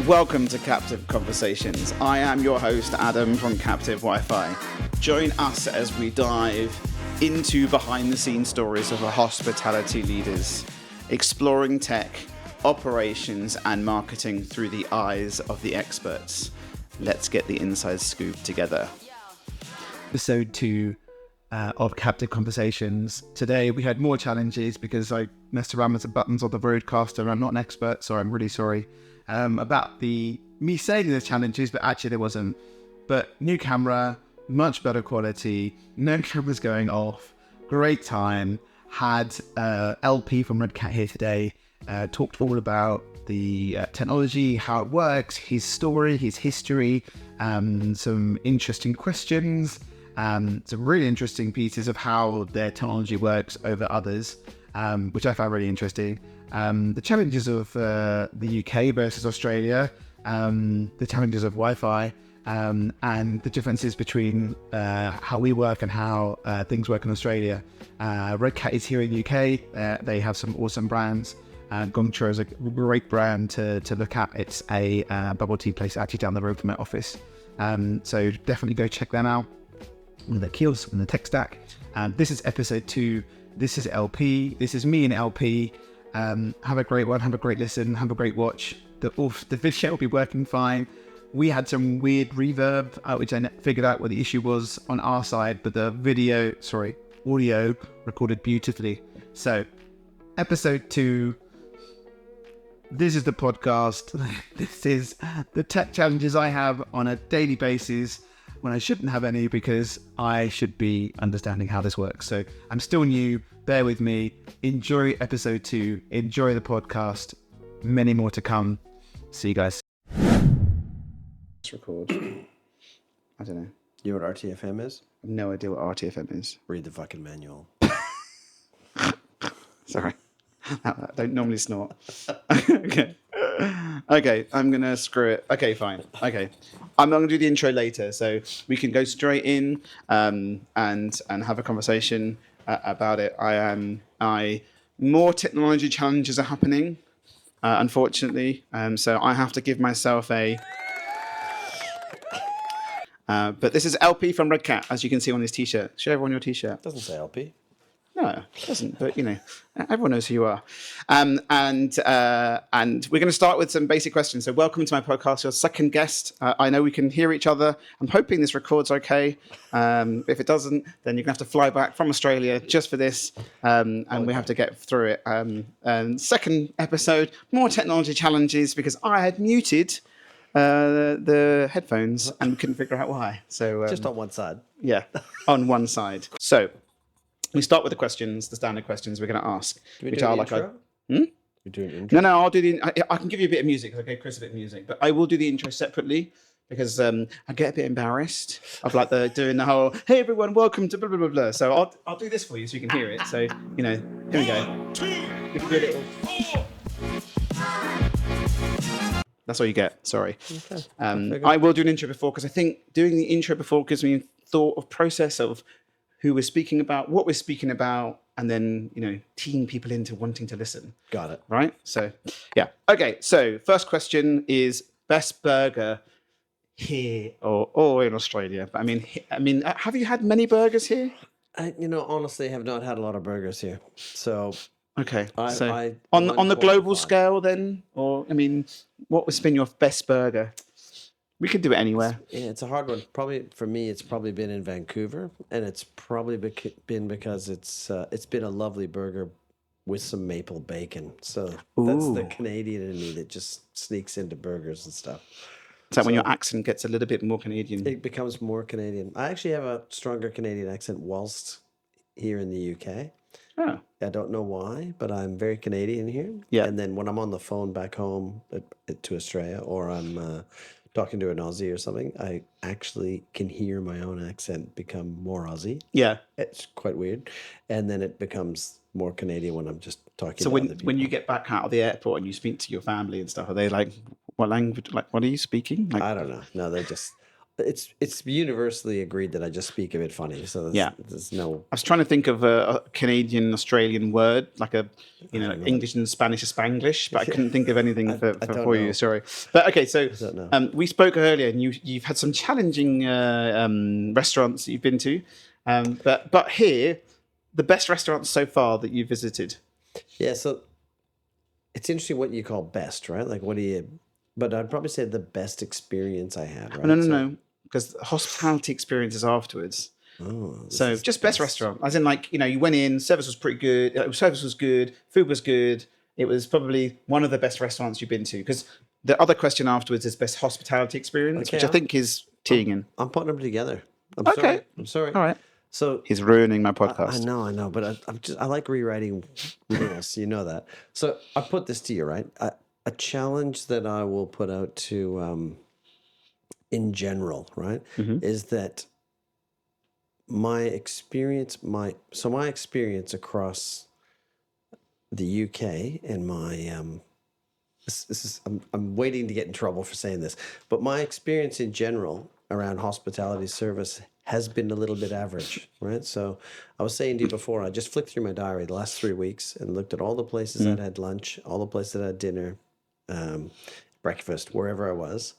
Welcome to Captive Conversations. I am your host, Adam from Captive Wi-Fi. Join us as we dive into behind-the-scenes stories of our hospitality leaders, exploring tech, operations, and marketing through the eyes of the experts. Let's get the inside scoop together. Episode 2 of Captive Conversations. Today we had more challenges because I messed around with the buttons on the Roadcaster and I'm not an expert, so I'm really sorry about me saying there's challenges, but actually there wasn't. But new camera, much better quality, no cameras going off, great time. Had LP from RedCat here today, talked all about the technology, how it works, his story, his history, some interesting questions, some really interesting pieces of how their technology works over others, which I found really interesting. The challenges of the UK versus Australia, the challenges of Wi-Fi, and the differences between how we work and how things work in Australia. RedCat is here in the UK. They have some awesome brands. Gongcha is a great brand to look at. It's a bubble tea place actually down the road from my office. So definitely go check them out. And the kiosk and the tech stack. This is episode 2. This is LP. This is me and LP. Have a great one. Have a great listen. Have a great watch. The video will be working fine. We had some weird reverb, which I figured out what the issue was on our side, but the audio recorded beautifully. So, episode 2. This is the podcast. This is the tech challenges I have on a daily basis when I shouldn't have any because I should be understanding how this works. So I'm still new. Bear with me. Enjoy episode 2. Enjoy the podcast. Many more to come. See you guys. Let's record. I don't know. You know what RTFM is? I have no idea what RTFM is. Read the fucking manual. Sorry. I don't normally snort. Okay, I'm going to screw it. Okay, fine. Okay. I'm going to do the intro later, so we can go straight in and have a conversation about it. More technology challenges are happening, unfortunately. So I have to give myself a... but this is LP from RedCat, as you can see on his T-shirt. Show everyone your T-shirt. Doesn't say LP. No, it doesn't. But, everyone knows who you are. And we're going to start with some basic questions. So welcome to my podcast, your second guest. I know we can hear each other. I'm hoping this records okay. If it doesn't, then you're going to have to fly back from Australia just for this. And we have to get through it. And second episode, more technology challenges because I had muted the headphones and we couldn't figure out why. So just on one side. Yeah, on one side. So we start with the questions, the standard questions we're going to ask, which are like, You're doing intro? No, I'll do I can give you a bit of music. I gave Chris a bit of music, but I will do the intro separately because I get a bit embarrassed of like doing the whole, hey everyone, welcome to blah blah blah blah. So I'll do this for you so you can hear it. So here we go. 1, 2, 3, 4. That's all you get. Sorry. Okay. I will do an intro before because I think doing the intro before gives me a thought of process of who we're speaking about, what we're speaking about, and then, teeing people into wanting to listen. Got it. Right? So, yeah. Okay, so first question is best burger here or in Australia. But I mean, have you had many burgers here? Honestly, I have not had a lot of burgers here. So, okay. I on the global scale then? Or, what has been your best burger? We could do it anywhere. Yeah, it's a hard one. Probably for me, it's probably been in Vancouver, and it's probably been because it's been a lovely burger with some maple bacon. So that's the Canadian in me that just sneaks into burgers and stuff. Is that when your accent gets a little bit more Canadian? It becomes more Canadian. I actually have a stronger Canadian accent whilst here in the UK. Oh. I don't know why, but I'm very Canadian here. Yeah. And then when I'm on the phone back home to Australia, or I'm talking to an Aussie or something, I actually can hear my own accent become more Aussie. Yeah. It's quite weird. And then it becomes more Canadian when I'm just talking to other people. So when you get back out of the airport and you speak to your family and stuff, are they like, what language, like, what are you speaking? Like, I don't know. No, they just, it's universally agreed that I just speak a bit funny. So there's no. I was trying to think of a Canadian Australian word, like English and Spanish or Spanglish, but I couldn't think of anything for you. Sorry, but okay. So we spoke earlier, and you've had some challenging restaurants that you've been to, but here, the best restaurants so far that you've visited. Yeah, so it's interesting what you call best, right? Like, what do you? But I'd probably say the best experience I had. Right? No. Because hospitality experiences afterwards. So just best restaurant, as in like, you went in, service was pretty good. Service was good. Food was good. It was probably one of the best restaurants you've been to. Because the other question afterwards is best hospitality experience, which I think is teeing in. I'm putting them together. I'm sorry. All right. So he's ruining my podcast. I know, but I like rewriting rules. You know that. So I put this to you, right? A challenge that I will put out to, in general, right, is that my experience across the UK and my I'm waiting to get in trouble for saying this, but my experience in general around hospitality service has been a little bit average, right? So I was saying to you before, I just flicked through my diary the last 3 weeks and looked at all the places I'd had lunch, all the places that had dinner, breakfast, wherever I was.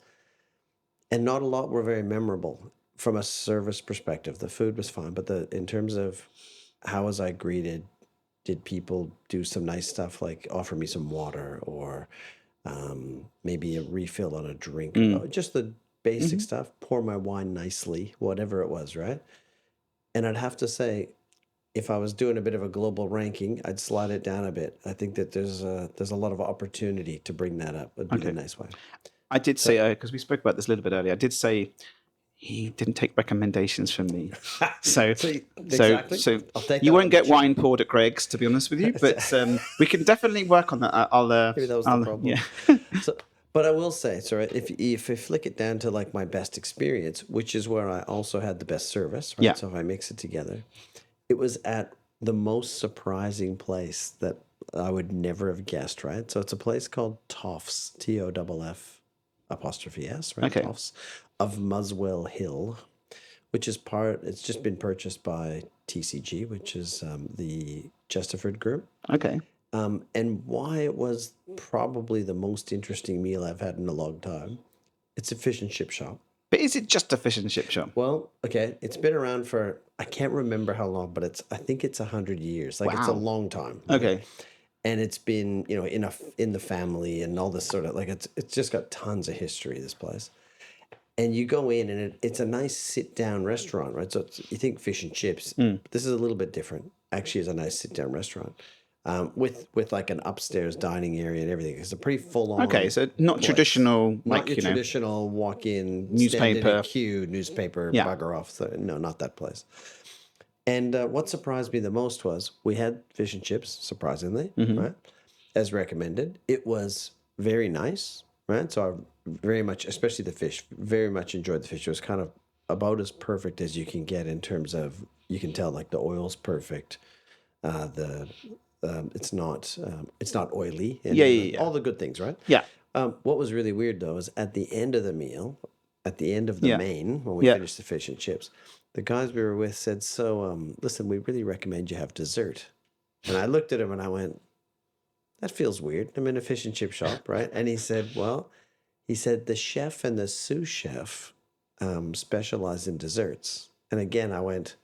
And not a lot were very memorable from a service perspective. The food was fine, but in terms of how was I greeted, did people do some nice stuff like offer me some water or maybe a refill on a drink? Just the basic stuff, pour my wine nicely, whatever it was, right? And I'd have to say, if I was doing a bit of a global ranking, I'd slide it down a bit. I think that there's a lot of opportunity to bring that up. Would be the nice way. I did say, because we spoke about this a little bit earlier, I did say he didn't take recommendations from me. So you won't get wine poured at Greg's, to be honest with you, but we can definitely work on that. Maybe that was the problem. Yeah. But I will say, sorry, if I flick it down to like my best experience, which is where I also had the best service, right? Yeah. So if I mix it together, it was at the most surprising place that I would never have guessed, right? So it's a place called Toffs, TOFF', right? Okay. Toffs of Muswell Hill, which is it's just been purchased by TCG, which is the Chesterford Group. Okay. And why it was probably the most interesting meal I've had in a long time. It's a fish and chip shop. But is it just a fish and chip shop? Well, okay, it's been around for, I can't remember how long, but I think it's 100 years. Like it's a long time. Right? Okay. And it's been, in the family and all this sort of, like it's just got tons of history, this place. And you go in and it's a nice sit-down restaurant, right? So you think fish and chips. This is a little bit different. Actually, it's a nice sit-down restaurant. With like an upstairs dining area and everything. It's a pretty full-on. Okay, so not place. Traditional, not your traditional walk-in newspaper, stand in a queue, newspaper, bugger off. No, not that place. And what surprised me the most was we had fish and chips, surprisingly, right? As recommended. It was very nice, right? So I very much, especially the fish, very much enjoyed the fish. It was kind of about as perfect as you can get in terms of, you can tell like the oil's perfect, it's not oily. And all the good things, right? Yeah. What was really weird though is at the end of the meal, at the end of the main, when we finished the fish and chips, the guys we were with said, "So, listen, we really recommend you have dessert." And I looked at him and I went, "That feels weird. I'm in a fish and chip shop, right?" And he said, the chef and the sous chef specialize in desserts. And again, I went,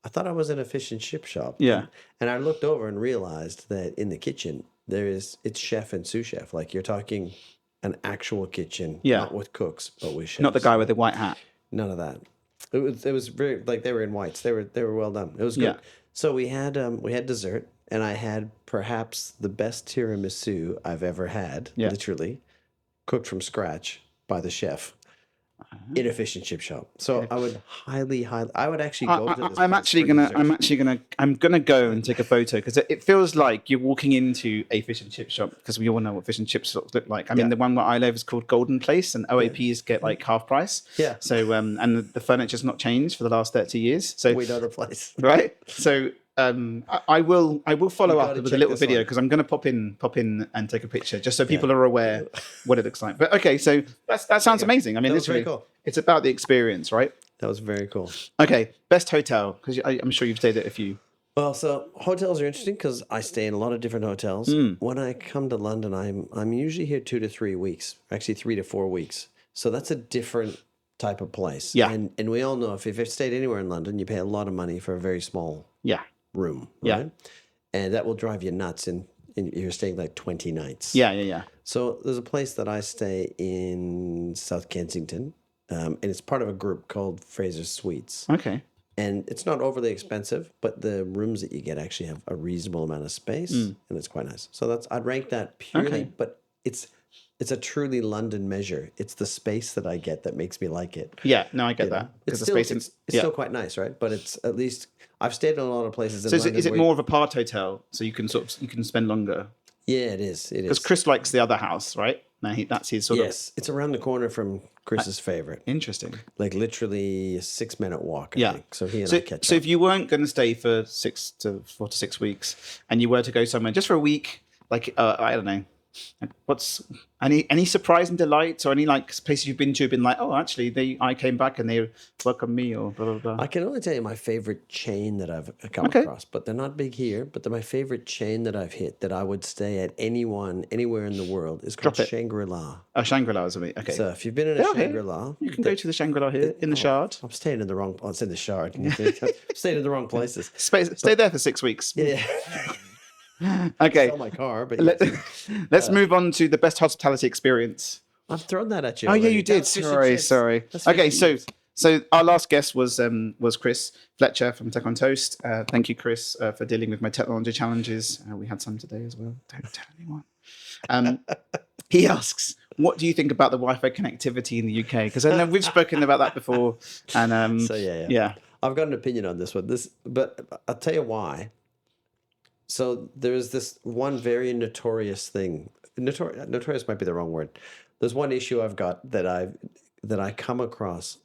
I thought I was in a fish and chip shop. Yeah. And I looked over and realized that in the kitchen, it's chef and sous chef. Like you're talking an actual kitchen, not with cooks, but with chefs. Not the guy with the white hat. None of that. It was very, like they were in whites. They were well done. It was good. Yeah. So we had dessert, and I had perhaps the best tiramisu I've ever had, literally, cooked from scratch by the chef. In a fish and chip shop. So I would I would actually go to this. I'm gonna go and take a photo because it feels like you're walking into a fish and chip shop because we all know what fish and chip shops look like. I mean, the one where I live is called Golden Place, and OAPs get like half price. Yeah. So and the furniture's not changed for the last 30 years. So we know the place, right? So. I will follow up with a little video because I'm going to pop in and take a picture just so people are aware what it looks like. But okay, so that sounds amazing. I mean, that was very cool. It's about the experience, right? That was very cool. Okay, best hotel, because I'm sure you've stayed at a few. Well, so hotels are interesting because I stay in a lot of different hotels. When I come to London, I'm usually here 2 to 3 weeks, actually 3 to 4 weeks. So that's a different type of place. Yeah. And we all know if you've stayed anywhere in London, you pay a lot of money for a very small Yeah. room, Yeah. right? And that will drive you nuts. And you're staying like 20 nights. Yeah. So there's a place that I stay in South Kensington, and it's part of a group called Fraser's Suites. Okay. And it's not overly expensive, but the rooms that you get actually have a reasonable amount of space, and it's quite nice. So I'd rank that purely, Okay. but it's a truly London measure. It's the space that I get that makes me like it. Yeah, no, I get that. It's the still space it's still quite nice, right? But it's at least I've stayed in a lot of places in So London. is it where more of a part hotel, so you can spend longer? Yeah, it is. It Because is. Chris likes the other house, right? Now that's his sort of Yes, it's around the corner from Chris's favorite. interesting. Like literally a 6-minute walk. I Yeah. think. So he and So, I catch so up. if you weren't going to stay for 4 to 6 weeks, and you were to go somewhere just for a week, like I don't know, what's any surprise and delights, or any like places you've been to, been like, oh, actually, I came back and they welcomed me, or blah blah blah. I can only tell you my favorite chain that I've come Okay. across, but they're not big here. But they're my favorite chain that I've hit that I would stay at anywhere in the world is called Drop it. Shangri-La. Oh, Shangri-La is me. Okay. So if you've been in a Yeah, okay. Shangri-La, You can go to the Shangri-La here in the Shard. I'm staying in the wrong. Oh, it's in the Shard. I'm staying in the wrong places. Stay there for 6 weeks. Yeah. Okay. Sell my car, but Let's move on to the best hospitality experience. I've thrown that at you. Oh yeah, already. you did. That's fish and chips. Sorry. That's fish Okay, and so chips. so our last guest was Chris Fletcher from Tech on Toast. Thank you, Chris, for dealing with my technology challenges. We had some today as well. Don't tell anyone. He asks, what do you think about the Wi-Fi connectivity in the UK? Because I know we've spoken about that before. And So yeah. I've got an opinion on this one. But I'll tell you why. So there's this one very notorious thing. Notorious might be the wrong word. There's one issue I've got that I come across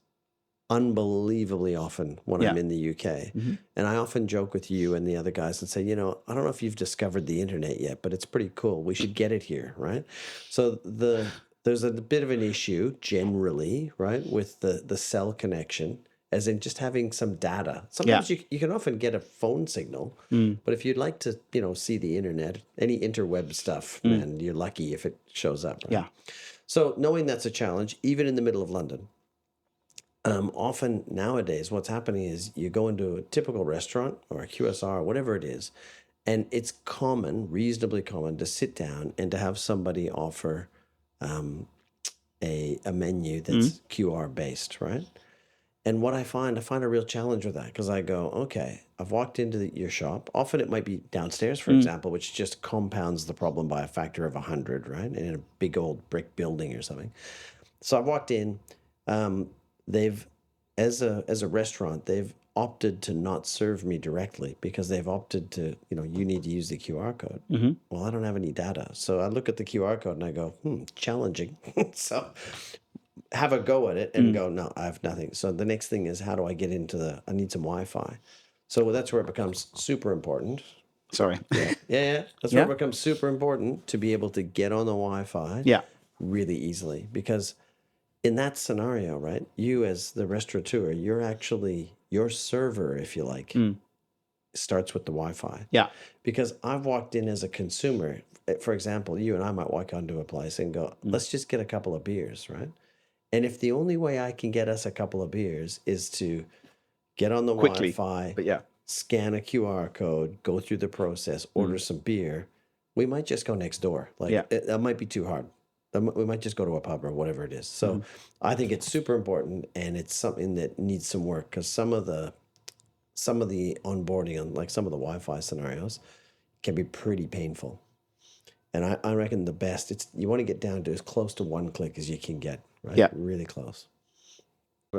unbelievably often when I'm in the UK. And I often joke with you and the other guys and say, I don't know if you've discovered the internet yet, but it's pretty cool. We should get it here, right? So there's a bit of an issue generally, right, with the cell connection, as in just having some data. Sometimes you can often get a phone signal, but if you'd like to, see the internet, any interweb stuff, man, you're lucky if it shows up. Right? Yeah. So knowing that's a challenge, even in the middle of London, often nowadays what's happening is you go into a typical restaurant or a QSR or whatever it is, and it's reasonably common to sit down and to have somebody offer a menu that's QR based, right? And what I find a real challenge with that, because I go, okay, I've walked into your shop. Often it might be downstairs, for example, which just compounds the problem by a factor of 100, right? And in a big old brick building or something. So I've walked in. They've, as a restaurant, they've opted to not serve me directly because they've opted to, you need to use the QR code. Well, I don't have any data. So I look at the QR code and I go, challenging. So have a go at it and go, no, I have nothing. So the next thing is, how do I get into I need some Wi-Fi. So that's where it becomes super important. Sorry. Yeah. That's where it becomes super important to be able to get on the Wi-Fi really easily. Because in that scenario, right, you as the restaurateur, your server, if you like, starts with the Wi-Fi. Yeah. Because I've walked in as a consumer. For example, you and I might walk onto a place and go, let's just get a couple of beers, right? And if the only way I can get us a couple of beers is to get on the Wi-Fi, But scan a QR code, go through the process, order some beer, we might just go next door. That might be too hard. We might just go to a pub or whatever it is. So I think it's super important, and it's something that needs some work, because some of the onboarding on like some of the Wi-Fi scenarios can be pretty painful. And I reckon the best, you want to get down to as close to one click as you can get, right? Yeah. Really close.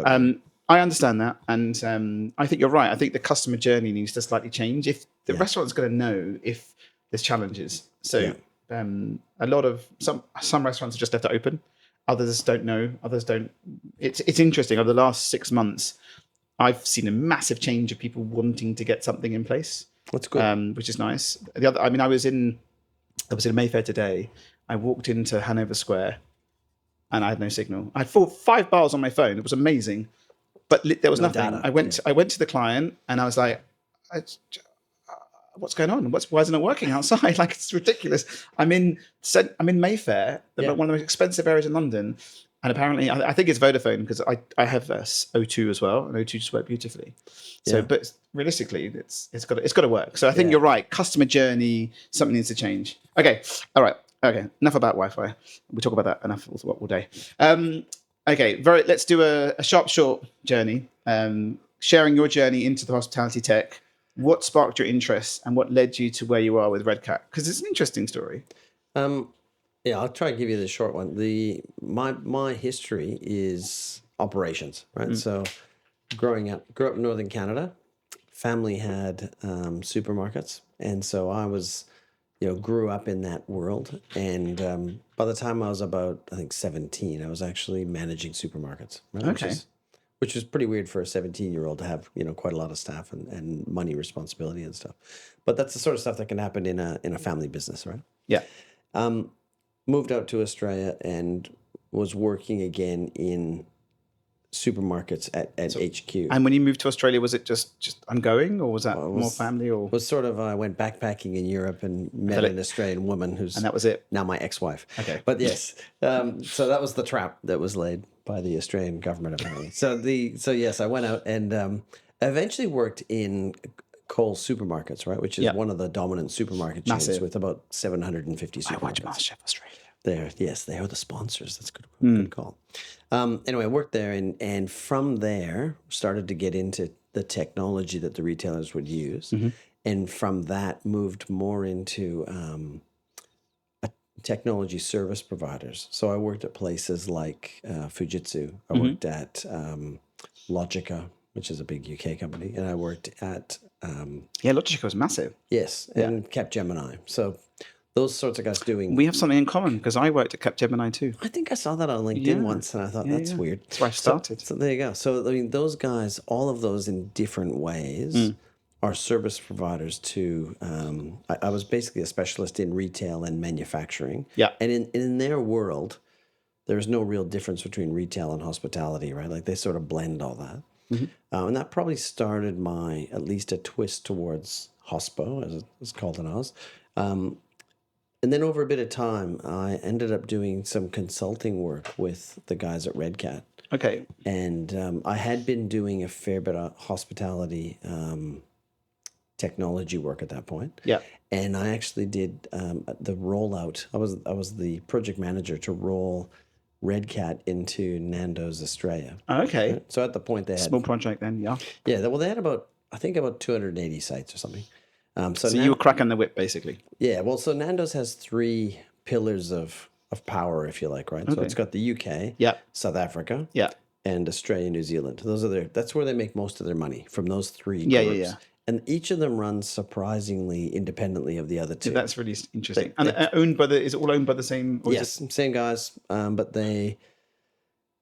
I understand that, and I think you're right. I think the customer journey needs to slightly change. If the restaurant's going to know if there's challenges, so a lot of some restaurants are just left it open. Others don't know. Others don't. It's interesting. Over the last 6 months, I've seen a massive change of people wanting to get something in place. That's good. Which is nice. I was in Mayfair today. I walked into Hanover Square, and I had no signal. I had 5 bars on my phone. It was amazing, but there was nothing. data. I went to the client and I was like, what's going on? Why isn't it working outside? Like, it's ridiculous. I'm in Mayfair, one of the most expensive areas in London, and apparently I think it's Vodafone because I have O2 as well, and O2 just work beautifully. So, but realistically, it's got to work. So I think you're right. Customer journey, something needs to change. Okay, all right. Okay, enough about Wi-Fi. We talk about that enough all day. Okay, let's do a sharp, short journey. Sharing your journey into the hospitality tech. What sparked your interest and what led you to where you are with RedCat? Because it's an interesting story. I'll try to give you the short one. My history is operations, right? So grew up in Northern Canada. Family had supermarkets, and so I was, grew up in that world. And by the time I was about, I think 17, I was actually managing supermarkets. Right? Okay. Which is pretty weird for a 17-year-old to have, quite a lot of staff and money responsibility and stuff. But that's the sort of stuff that can happen in a family business, right? Yeah. Moved out to Australia and was working again in supermarkets at HQ. And when you moved to Australia, was it just ongoing, or was that more family? Or was sort of I went backpacking in Europe and met an Australian woman who's and that was it. Now my ex-wife. Okay. But yes, so that was the trap that was laid by the Australian government apparently. So yes, I went out and eventually worked in Coles supermarkets, right, which is one of the dominant supermarket chains with about 750 supermarkets. I watch MasterChef Australia. They are the sponsors. That's good call. Anyway, I worked there and from there started to get into the technology that the retailers would use. And from that moved more into technology service providers. So I worked at places like Fujitsu. I worked at Logica, which is a big UK company. And I worked at... Logica was massive. Yes, and Capgemini. So... those sorts of guys doing... We have something in common because I worked at Capgemini too. I think I saw that on LinkedIn once and I thought, that's weird. That's where I started. So there you go. So, I mean, those guys, all of those in different ways are service providers to... I was basically a specialist in retail and manufacturing. Yeah. And in their world, there's no real difference between retail and hospitality, right? Like they sort of blend all that. And that probably started at least a twist towards hospo, as it's called in Oz. And then over a bit of time, I ended up doing some consulting work with the guys at RedCat. Okay. And I had been doing a fair bit of hospitality technology work at that point. Yeah. And I actually did the rollout. I was the project manager to roll RedCat into Nando's Australia. Okay. Right? So at the point they had... small project then, yeah. Yeah, well, they had about 280 sites or something. So you were cracking the whip, basically. Yeah, well, so Nando's has 3 pillars of power, if you like, right? So it's got the UK, South Africa, and Australia, New Zealand. That's where they make most of their money, from those 3 groups. Yeah. And each of them runs surprisingly independently of the other 2. That's really interesting. Is it all owned by the same? Yes, same guys, but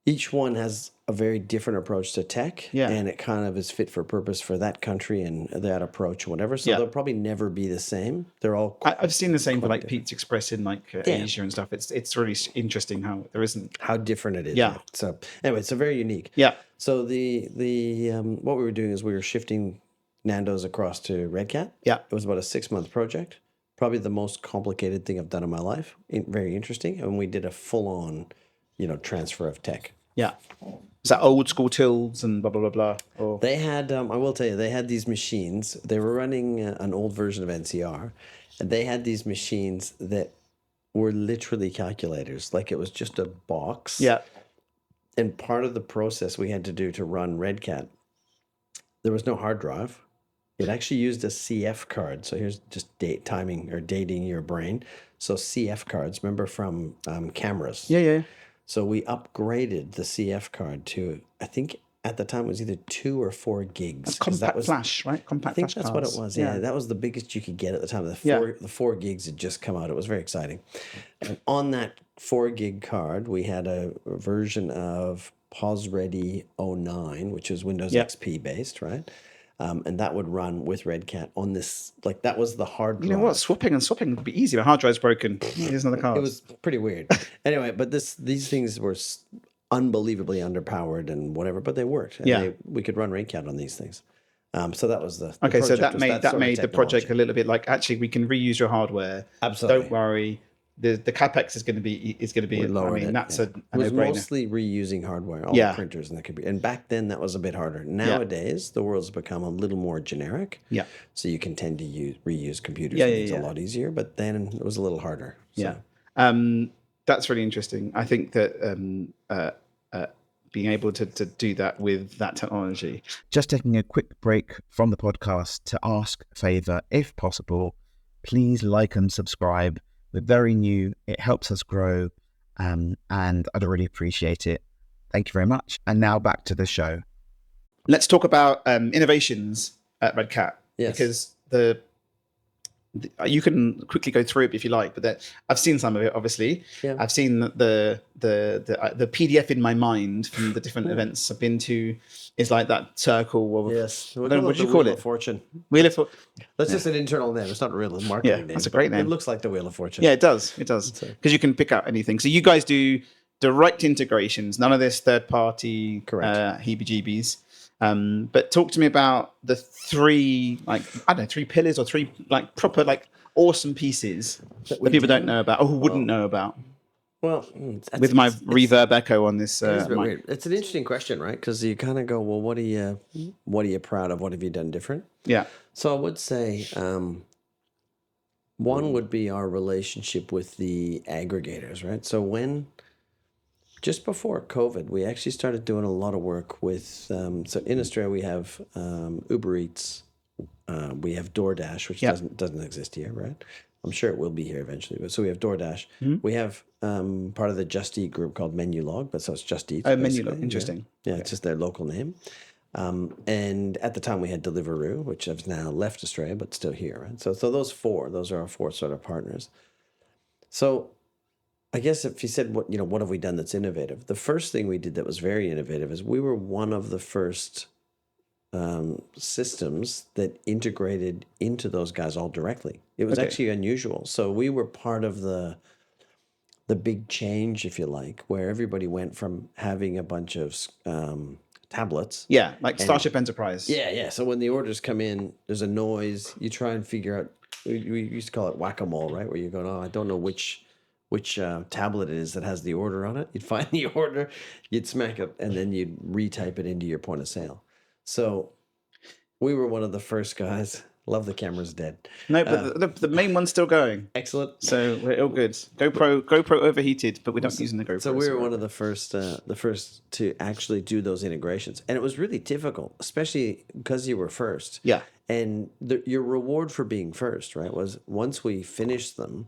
each one has a very different approach to tech, and it kind of is fit for purpose for that country and that approach or whatever. So they'll probably never be the same. They're all... I've seen the same for like Pizza Express in like Asia and stuff. It's really interesting how there isn't... how different it is. Yeah. So anyway, it's very unique. Yeah. So the what we were doing is we were shifting Nando's across to RedCat. Yeah. It was about a 6-month project. Probably the most complicated thing I've done in my life. Very interesting. And we did a full-on, transfer of tech. Yeah. Is that old school tills and blah, blah, blah, blah? Or... They had, I will tell you, they had these machines. They were running an old version of NCR. And they had these machines that were literally calculators. Like it was just a box. Yeah. And part of the process we had to do to run RedCat, there was no hard drive. It actually used a CF card. So here's just dating your brain. So CF cards, remember from cameras? Yeah. So we upgraded the CF card to, I think at the time it was either 2 or 4 gigs. Compact flash, right? Compact flash. I think that's what it was. Yeah, that was the biggest you could get at the time. The 4 gigs had just come out. It was very exciting. And on that 4 gig card, we had a version of POS Ready 09, which is Windows XP based, right? and that would run with RedCat on this. Like that was the hard drive. You know what? Swapping would be easy. My hard drive's broken. Here's another card. It was pretty weird. Anyway, but these things were unbelievably underpowered and whatever, but they worked. And we could run RedCat on these things. So that was the okay. So that project made the project a little bit like, actually we can reuse your hardware. Absolutely. Don't worry. The capex is going to be lowered I mean, it, that's yeah. a It was no-brainer. mostly reusing hardware, all the printers and the computer. And back then that was a bit harder. Nowadays the world's become a little more generic. Yeah. So you can tend to reuse computers. It's a lot easier, but then it was a little harder. So. Yeah. That's really interesting. I think that being able to do that with that technology. Just taking a quick break from the podcast to ask a favor, if possible, please like and subscribe. We're very new. It helps us grow, and I'd really appreciate it. Thank you very much. And now back to the show. Let's talk about innovations at RedCat. Yes. Because you can quickly go through it if you like, but I've seen some of it. Obviously, I've seen the PDF in my mind from the different events I've been to. Is like that circle. Yes. What did you call it? Wheel of Fortune. Wheel of Fortune. That's just an internal name. It's not a real marketing name. That's a great name. It looks like the Wheel of Fortune. Yeah, it does. It does. Because you can pick out anything. So you guys do direct integrations. None of this third-party heebie-jeebies. But talk to me about the three pillars or three proper awesome pieces that people don't know about or who wouldn't know about. Well, with my reverb echo on this it's mic. weird. It's an interesting question, right? Because you kind of go, well, what are you proud of? What have you done different? Yeah. So I would say one would be our relationship with the aggregators, right? So just before COVID, we actually started doing a lot of work with, so in Australia we have Uber Eats, we have DoorDash, which doesn't exist here, right? I'm sure it will be here eventually. But so we have DoorDash. Mm-hmm. We have part of the Just Eat group called Menulog, but so it's Just Eat. Oh, Menulog, interesting. Yeah, it's just their local name. And at the time we had Deliveroo, which has now left Australia, but still here, right? So those are our four sort of partners. So I guess if you said what have we done that's innovative? The first thing we did that was very innovative is we were one of the first systems that integrated into those guys all directly. It was actually unusual. So we were part of the big change, if you like, where everybody went from having a bunch of tablets. Yeah, like Starship Enterprise. Yeah. So when the orders come in, there's a noise. You try and figure out. We used to call it whack-a-mole, right? Where you're going, I don't know which tablet it is that has the order on it. You'd find the order, you'd smack it, and then you'd retype it into your point of sale. So we were one of the first guys. Love the camera's dead. No, but the main one's still going. Excellent. So we're all good. GoPro overheated, but we're not using the GoPro. So we were one of the first to actually do those integrations. And it was really difficult, especially because you were first. Yeah. And your reward for being first, right, was once we finished them,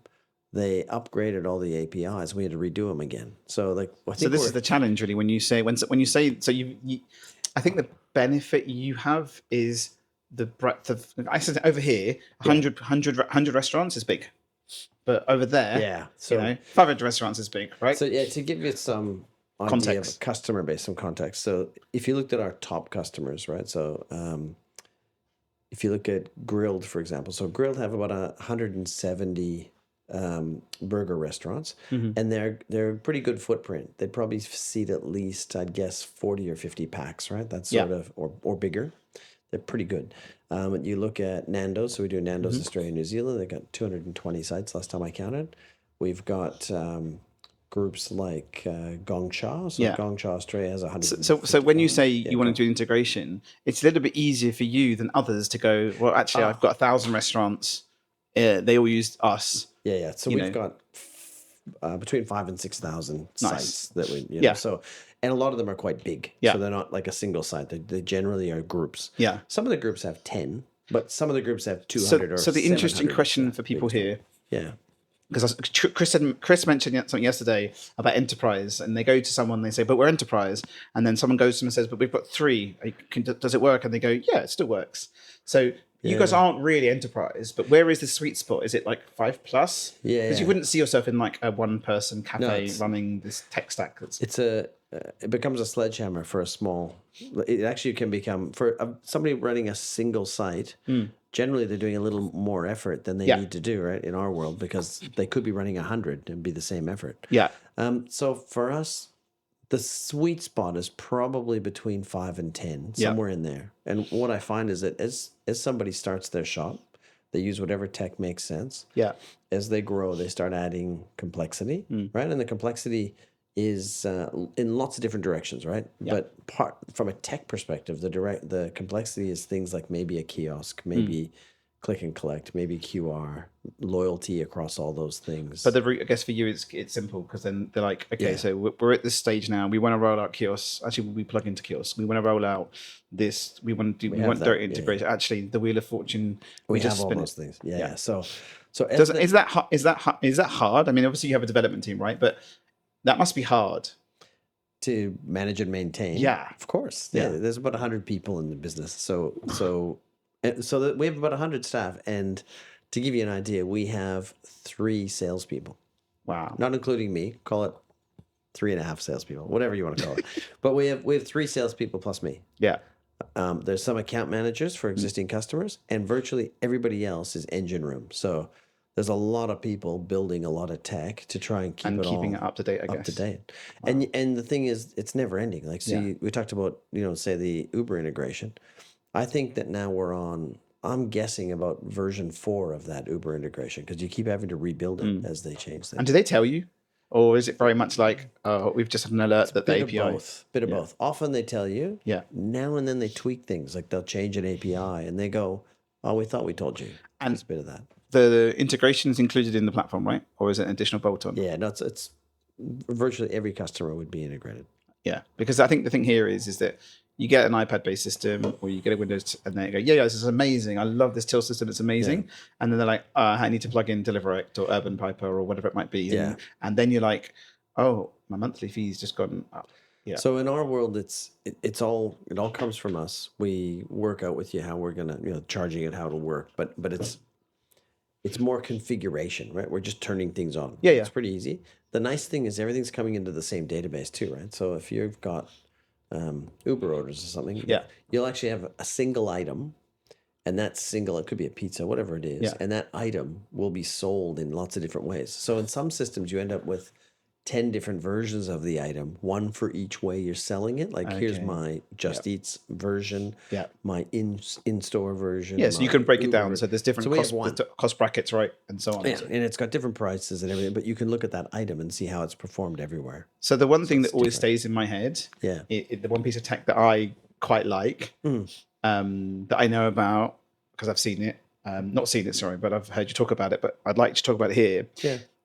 they upgraded all the APIs. We had to redo them again. So this is the challenge, really. When you say I think the benefit you have is the breadth of. I said over here, 100 restaurants is big, but over there, so 500 restaurants is big, right? So to give you some context, customer base, some context. So if you looked at our top customers, right? So if you look at Grilled, for example, so Grilled have about 170. Burger restaurants, and they're a pretty good footprint. They'd probably seat at least, I'd guess, 40 or 50 packs, right? That's sort of or bigger. They're pretty good. You look at Nando's, so we do Nando's Australia and New Zealand. They got 220 sites last time I counted. We've got groups like Gong Cha. So Gong Cha Australia has 100. So when you say you want to do integration, it's a little bit easier for you than others to go, well, actually, I've got 1,000 restaurants. They all use us. Yeah. So we've got between 5,000 and 6,000 sites that we, So, and a lot of them are quite big. Yeah. So they're not like a single site. They generally are groups. Yeah. Some of the groups have 10, but some of the groups have 200 So the interesting question for people here. Yeah. Because Chris mentioned something yesterday about enterprise, and they go to someone, they say, but we're enterprise. And then someone goes to them and says, but we've got 3. Does it work? And they go, yeah, it still works. So you guys aren't really enterprise, but where is the sweet spot? Is it like 5+? Yeah, Because you wouldn't see yourself in like a one-person cafe it's- running this tech stack. it becomes a sledgehammer for a small. It actually can become for somebody running a single site. Generally, they're doing a little more effort than they Yeah. need to do, right? In our world, because they could be running 100 and be the same effort. Yeah. So for us, the sweet spot is probably between 5 and 10, somewhere in there. And what I find is that as somebody starts their shop, they use whatever tech makes sense. Yeah. As they grow, they start adding complexity, right? And the complexity is in lots of different directions, right? But from a tech perspective, the complexity is things like maybe a kiosk, maybe click and collect, maybe QR, loyalty across all those things. But I guess for you, it's simple because then they're like, okay, so we're at this stage now. We want to roll out kiosks. Actually, we plug into kiosks. We want to roll out this. We want direct integration. Actually, the Wheel of Fortune. We just have all spin those things. Yeah. So is that hard? I mean, obviously you have a development team, right? But that must be hard to manage and maintain. Yeah, of course. Yeah, there's about 100 people in the business. So that we have about 100 staff, and to give you an idea, we have 3 salespeople. Wow. Not including me. Call it 3.5 salespeople, whatever you want to call it. But we have 3 salespeople plus me. Yeah. There's some account managers for existing customers, and virtually everybody else is engine room. So there's a lot of people building a lot of tech to try and keeping it up to date, I guess. Up to date. Wow. And the thing is, it's never ending. Like, we talked about, say the Uber integration. I think that now I'm guessing about version 4 of that Uber integration, because you keep having to rebuild it as they change things. And do they tell you? Or is it very much like, we've just had an alert that the API... Bit of both. Often they tell you. Yeah. Now and then they tweak things. Like they'll change an API and they go, oh, we thought we told you. And it's a bit of that. The integration is included in the platform, right? Or is it an additional bolt-on? Yeah, no, it's virtually every customer would be integrated. Yeah, because I think the thing here is that you get an iPad-based system or you get a Windows, and they go, yeah, this is amazing. I love this till system. It's amazing. Yeah. And then they're like, I need to plug in Deliverect or Urban Piper or whatever it might be. Yeah. And then you're like, oh, my monthly fee's just gone up. Yeah. So in our world, it all comes from us. We work out with you how we're gonna, charging it, how it'll work. But it's more configuration, right? We're just turning things on. Yeah. It's pretty easy. The nice thing is everything's coming into the same database too, right? So if you've got Uber orders or something, you'll actually have a single item, and that single, it could be a pizza, whatever it is, and that item will be sold in lots of different ways. So in some systems, you end up with 10 different versions of the item, one for each way you're selling it. Like, here's my Just Eats version, my in-store version. Yeah, so you can break it down. Uber. So there's different cost brackets, right? And so on. Yeah, and it's got different prices and everything, but you can look at that item and see how it's performed everywhere. So the one thing that always stays in my head, the one piece of tech that I quite like, that I know about, because I've seen it, not seen it, sorry, but I've heard you talk about it, but I'd like to talk about it here,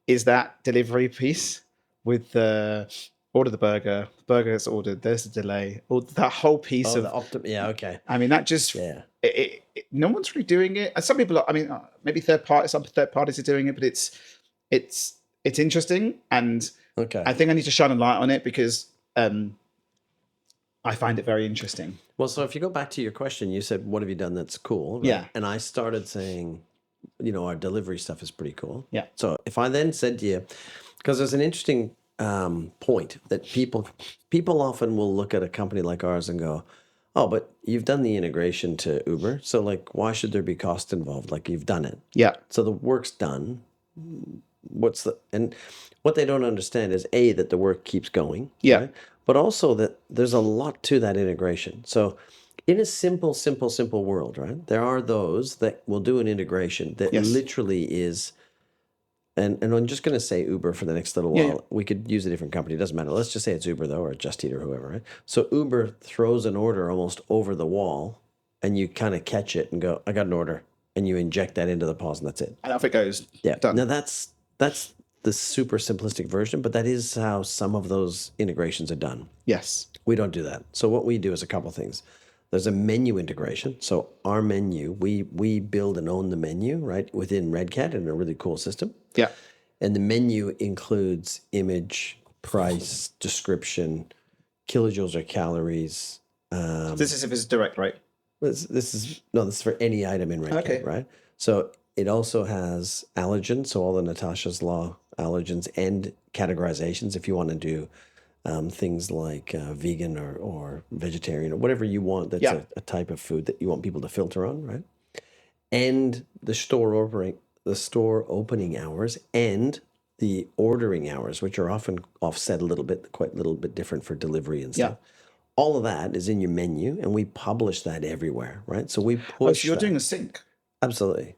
is that delivery piece. With the order the burger is ordered, there's a delay, or that whole piece of okay. I mean, that just no one's really doing it. And some people, maybe some third parties are doing it, but it's interesting, and I think I need to shine a light on it because I find it very interesting. Well, so if you go back to your question, you said, "What have you done that's cool?" Right? Yeah, and I started saying, our delivery stuff is pretty cool. Yeah. So if I then said to you, because there's an interesting point that people often will look at a company like ours and go, oh, but you've done the integration to Uber, so like, why should there be cost involved? Like, you've done it. Yeah. So the work's done. And what they don't understand is that the work keeps going. Yeah. Right? But also that there's a lot to that integration. So in a simple world, right? There are those that will do an integration that literally is. And I'm just going to say Uber for the next little while. Yeah. We could use a different company. It doesn't matter. Let's just say it's Uber, though, or Just Eat or whoever, right? So Uber throws an order almost over the wall, and you kind of catch it and go, I got an order. And you inject that into the pause, and that's it. And off it goes. Yeah. Done. Now, that's the super simplistic version, but that is how some of those integrations are done. Yes. We don't do that. So what we do is a couple things. There's a menu integration. So our menu, we build and own the menu, right, within RedCat in a really cool system. Yeah. And the menu includes image, price, description, kilojoules or calories. This is if it's direct, right? This is for any item in RedCat, Okay. right? So it also has allergens, so all the Natasha's Law allergens and categorizations if you want to do things like vegan or vegetarian or whatever you want that's Yeah. a type of food that you want people to filter on, right? And the store opening hours and the ordering hours, which are often offset a little bit, quite a little bit different for delivery and Yeah. stuff. All of that is in your menu, and we publish that everywhere, right? So we Oh, push so you're that. doing a sync. Absolutely.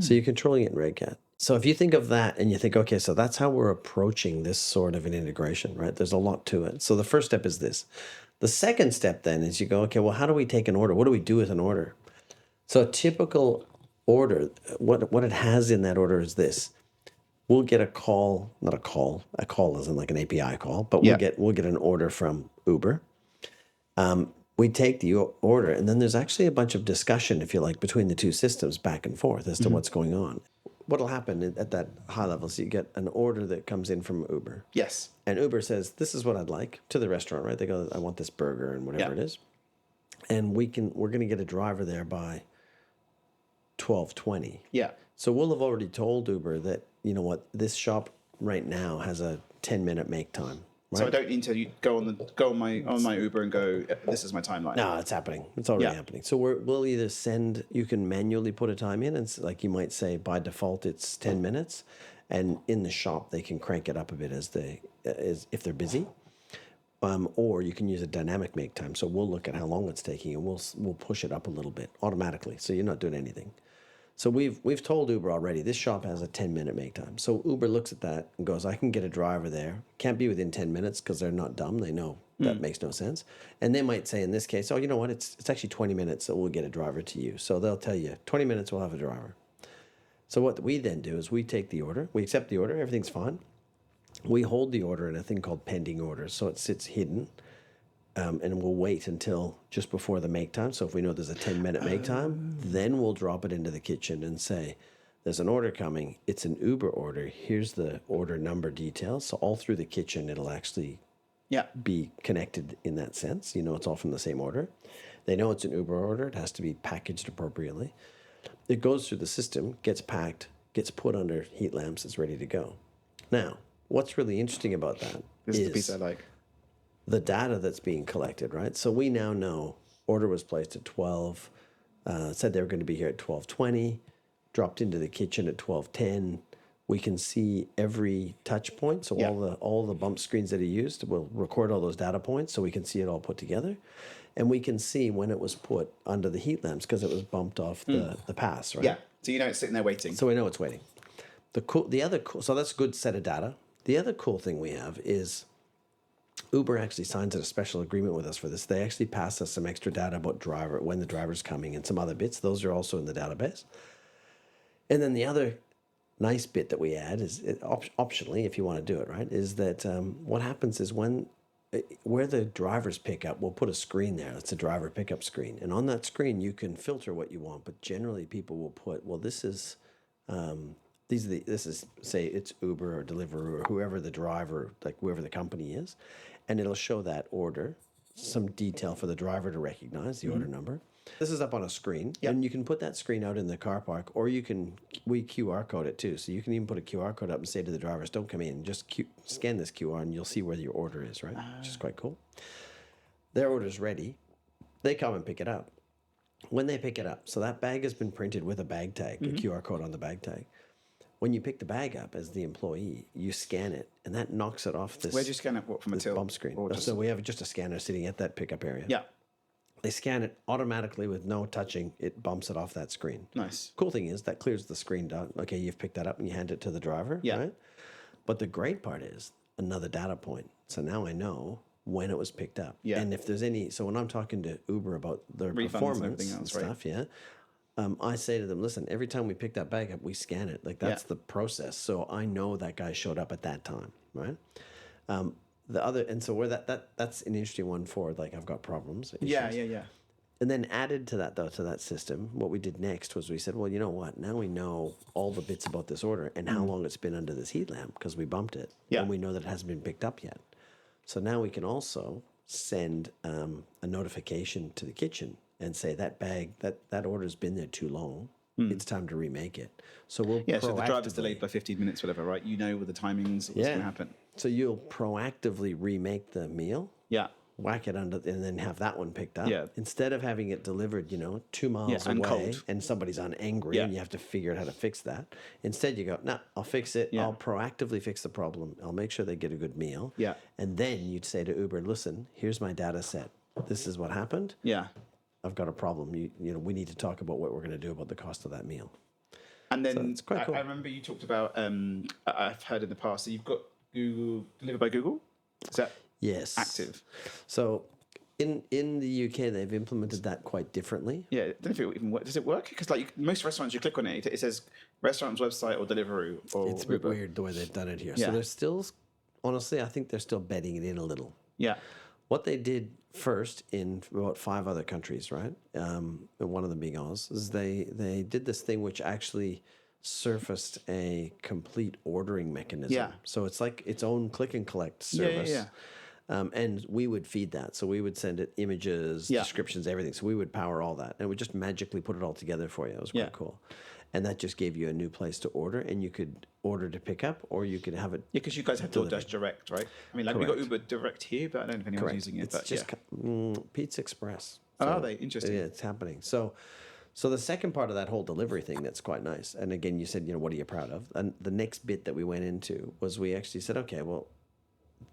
So you're controlling it in RedCat. So if you think of that and you think, okay, so that's how we're approaching this sort of an integration, right? There's a lot to it. So the first step is this. The second step then is you go, okay, well, how do we take an order? What do we do with an order? So a typical order, what it has in that order is this. We'll get a call, not a call isn't like an API call, but Yeah. we'll get an order from Uber. We take the order, and then there's actually a bunch of discussion, if you like, between the two systems back and forth as to what's going on. What'll happen at that high level is you get an order that comes in from Uber. Yes. And Uber says, this is what I'd like to the restaurant, right? They go, I want this burger and whatever it is. And we're going to get a driver there by 12:20. Yeah. So we'll have already told Uber that, you know what, this shop right now has a 10-minute make time. Right? So I don't need to go on my Uber and go, this is my timeline. No, it's happening. It's already happening. So we'll either send, you can manually put a time in, and like you might say by default it's 10 minutes, and in the shop they can crank it up a bit as if they're busy. Or you can use a dynamic make time. So we'll look at how long it's taking and we'll push it up a little bit automatically. So you're not doing anything. So we've told Uber already this shop has a 10-minute make time. So Uber looks at that and goes, I can get a driver there. Can't be within 10 minutes because they're not dumb. They know that makes no sense. And they might say in this case, oh, you know what? It's actually 20 minutes that we'll get a driver to you. So they'll tell you 20 minutes we'll have a driver. So what we then do is we take the order, we accept the order, everything's fine. We hold the order in a thing called pending orders. So it sits hidden. And we'll wait until just before the make time. So if we know there's a 10-minute make time, then we'll drop it into the kitchen and say, there's an order coming. It's an Uber order. Here's the order number details. So all through the kitchen, it'll actually be connected in that sense. You know, it's all from the same order. They know it's an Uber order. It has to be packaged appropriately. It goes through the system, gets packed, gets put under heat lamps. It's ready to go. Now, what's really interesting about that This is the piece I like. the data that's being collected, right? So we now know order was placed at 12, said they were going to be here at 12:20, dropped into the kitchen at 12:10. We can see every touch point. So all the bump screens that he used, we'll record all those data points so we can see it all put together. And we can see when it was put under the heat lamps because it was bumped off the pass, right? Yeah. So you know it's sitting there waiting. So we know it's waiting. So that's a good set of data. The other cool thing we have is Uber actually signs a special agreement with us for this. They actually pass us some extra data about when the driver's coming and some other bits. Those are also in the database. And then the other nice bit that we add is optionally, if you want to do it, right, is that what happens is where the drivers pick up, we'll put a screen there. It's a driver pickup screen. And on that screen, you can filter what you want. But generally, people will put, well, this is say it's Uber or Deliveroo or whoever the driver, like whoever the company is, and it'll show that order, some detail for the driver to recognize the order number. This is up on a screen, and you can put that screen out in the car park, or we QR code it too. So you can even put a QR code up and say to the drivers, don't come in, just scan this QR and you'll see where your order is, right? Which is quite cool. Their order's ready. They come and pick it up. When they pick it up, so that bag has been printed with a bag tag, a QR code on the bag tag. When you pick the bag up as the employee, you scan it, and that knocks it off this. Where'd you scan it? What, from a till? Bump screen. Or So we have just a scanner sitting at that pickup area. Yeah. They scan it automatically with no touching. It bumps it off that screen. Nice. Cool thing is that clears the screen down. Okay, you've picked that up and you hand it to the driver. Yeah. Right? But the great part is another data point. So now I know when it was picked up. Yeah. And if there's so when I'm talking to Uber about their Refunds and performance everything else, right? stuff, I say to them, listen, every time we pick that bag up, we scan it. Like that's the process. So I know that guy showed up at that time, right? So where that's an interesting one for, like, I've got problems. Yeah. And then added to that, though, to that system, what we did next was we said, well, you know what? Now we know all the bits about this order and how long it's been under this heat lamp because we bumped it. Yeah. And we know that it hasn't been picked up yet. So now we can also send a notification to the kitchen and say that bag, that order's been there too long. It's time to remake it. So we'll So the driver's proactively- delayed by 15 minutes, whatever, right? You know with the timings what's going to happen. So you'll proactively remake the meal, Yeah. whack it under, and then have that one picked up. Yeah. Instead of having it delivered, 2 miles and away, cold. and somebody's angry, Yeah. and you have to figure out how to fix that. Instead, you go, no, I'll fix it. Yeah. I'll proactively fix the problem. I'll make sure they get a good meal. Yeah. And then you'd say to Uber, listen, here's my data set. This is what happened. Yeah. I've got a problem. We need to talk about what we're going to do about the cost of that meal. And then it's quite cool. I remember you talked about, I've heard in the past, so you've got Google, delivered by Google? Is that Yes. active? So in the UK, they've implemented that quite differently. Yeah, I don't know if it even works. Does it work? Because most restaurants, you click on it, it says restaurant's website or Deliveroo or It's a bit Uber. weird the way they've done it here. Yeah. So they're still, honestly, I think they're still bedding it in a little. Yeah. What they did first in about 5 other countries, right? And one of them being Oz, is they did this thing which actually surfaced a complete ordering mechanism. Yeah. So it's like its own click and collect Yeah, service. yeah. And we would feed that. So we would send it images, Yeah. descriptions, everything. So we would power all that. And it would just magically put it all together for you. It was quite Yeah. cool. And that just gave you a new place to order. And you could order to pick up, or you could have it. Yeah, because you guys have DoorDash Direct, right? I mean, we got Uber Direct here, but I don't know if anyone's Correct. using it. It's But just yeah. Pizza Express. Oh, are they? Interesting. Yeah, it's happening. So the second part of that whole delivery thing that's quite nice. And again, you said, what are you proud of? And the next bit that we went into was we actually said, okay, well,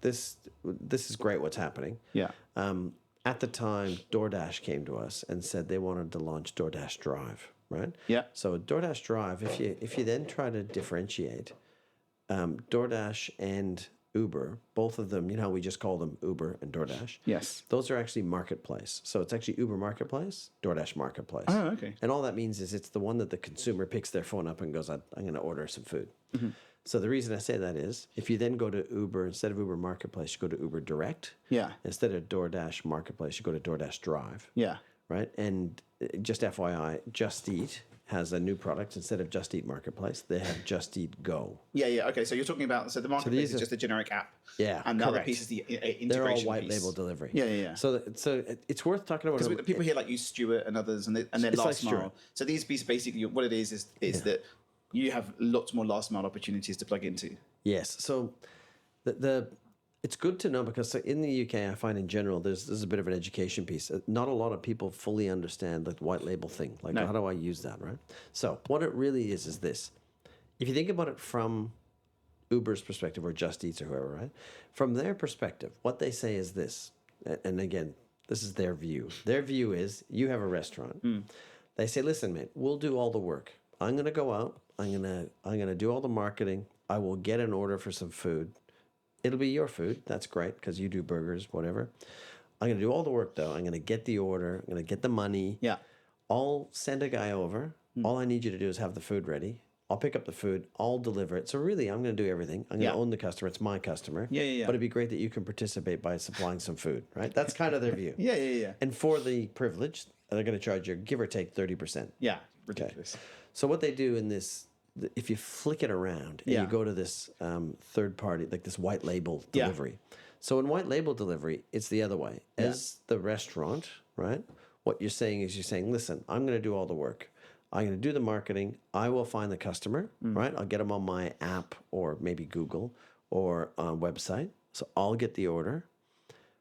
this is great what's happening. Yeah. At the time, DoorDash came to us and said they wanted to launch DoorDash Drive, right? Yeah. So DoorDash Drive, if you then try to differentiate, DoorDash and Uber, both of them, how we just call them Uber and DoorDash. Yes. Those are actually marketplace. So it's actually Uber Marketplace, DoorDash Marketplace. Oh, okay. And all that means is it's the one that the consumer picks their phone up and goes, I'm going to order some food. Mm-hmm. So the reason I say that is if you then go to Uber, instead of Uber Marketplace, you go to Uber Direct. Yeah. Instead of DoorDash Marketplace, you go to DoorDash Drive. Yeah. Right? And just FYI, Just Eat has a new product. Instead of Just Eat Marketplace, they have Just Eat Go. Yeah, yeah. Okay, so you're talking about, the marketplace is just a generic app. Yeah, And the other correct. piece is the integration They're all white piece. label delivery. Yeah, yeah, yeah. So it's worth talking about. Because people here use Stewart and others, and then It's like last mile. Stewart. So these pieces, basically, what it is that you have lots more last mile opportunities to plug into. Yes. So it's good to know because in the UK, I find in general, there's a bit of an education piece. Not a lot of people fully understand the white label thing. Like, how do I use that, right? So what it really is this. If you think about it from Uber's perspective or Just Eats or whoever, right? From their perspective, what they say is this. And again, this is their view. Their view is you have a restaurant. They say, listen, mate, we'll do all the work. I'm going to go out. I'm going to do all the marketing. I will get an order for some food. It'll be your food. That's great because you do burgers, whatever. I'm going to do all the work, though. I'm going to get the order. I'm going to get the money. Yeah. I'll send a guy over. All I need you to do is have the food ready. I'll pick up the food. I'll deliver it. So really, I'm going to do everything. I'm going to own the customer. It's my customer. Yeah, yeah, yeah. But it'd be great that you can participate by supplying some food, right? That's kind of their view. Yeah, yeah, yeah. And for the privilege, they're going to charge you, give or take, 30%. Yeah, ridiculous. So what they do in this, if you flick it around and you go to this third party, like this white label delivery. So in white label delivery, it's the other way. As the restaurant, right? What you're saying is listen, I'm going to do all the work. I'm going to do the marketing. I will find the customer, right? I'll get them on my app or maybe Google or website. So I'll get the order.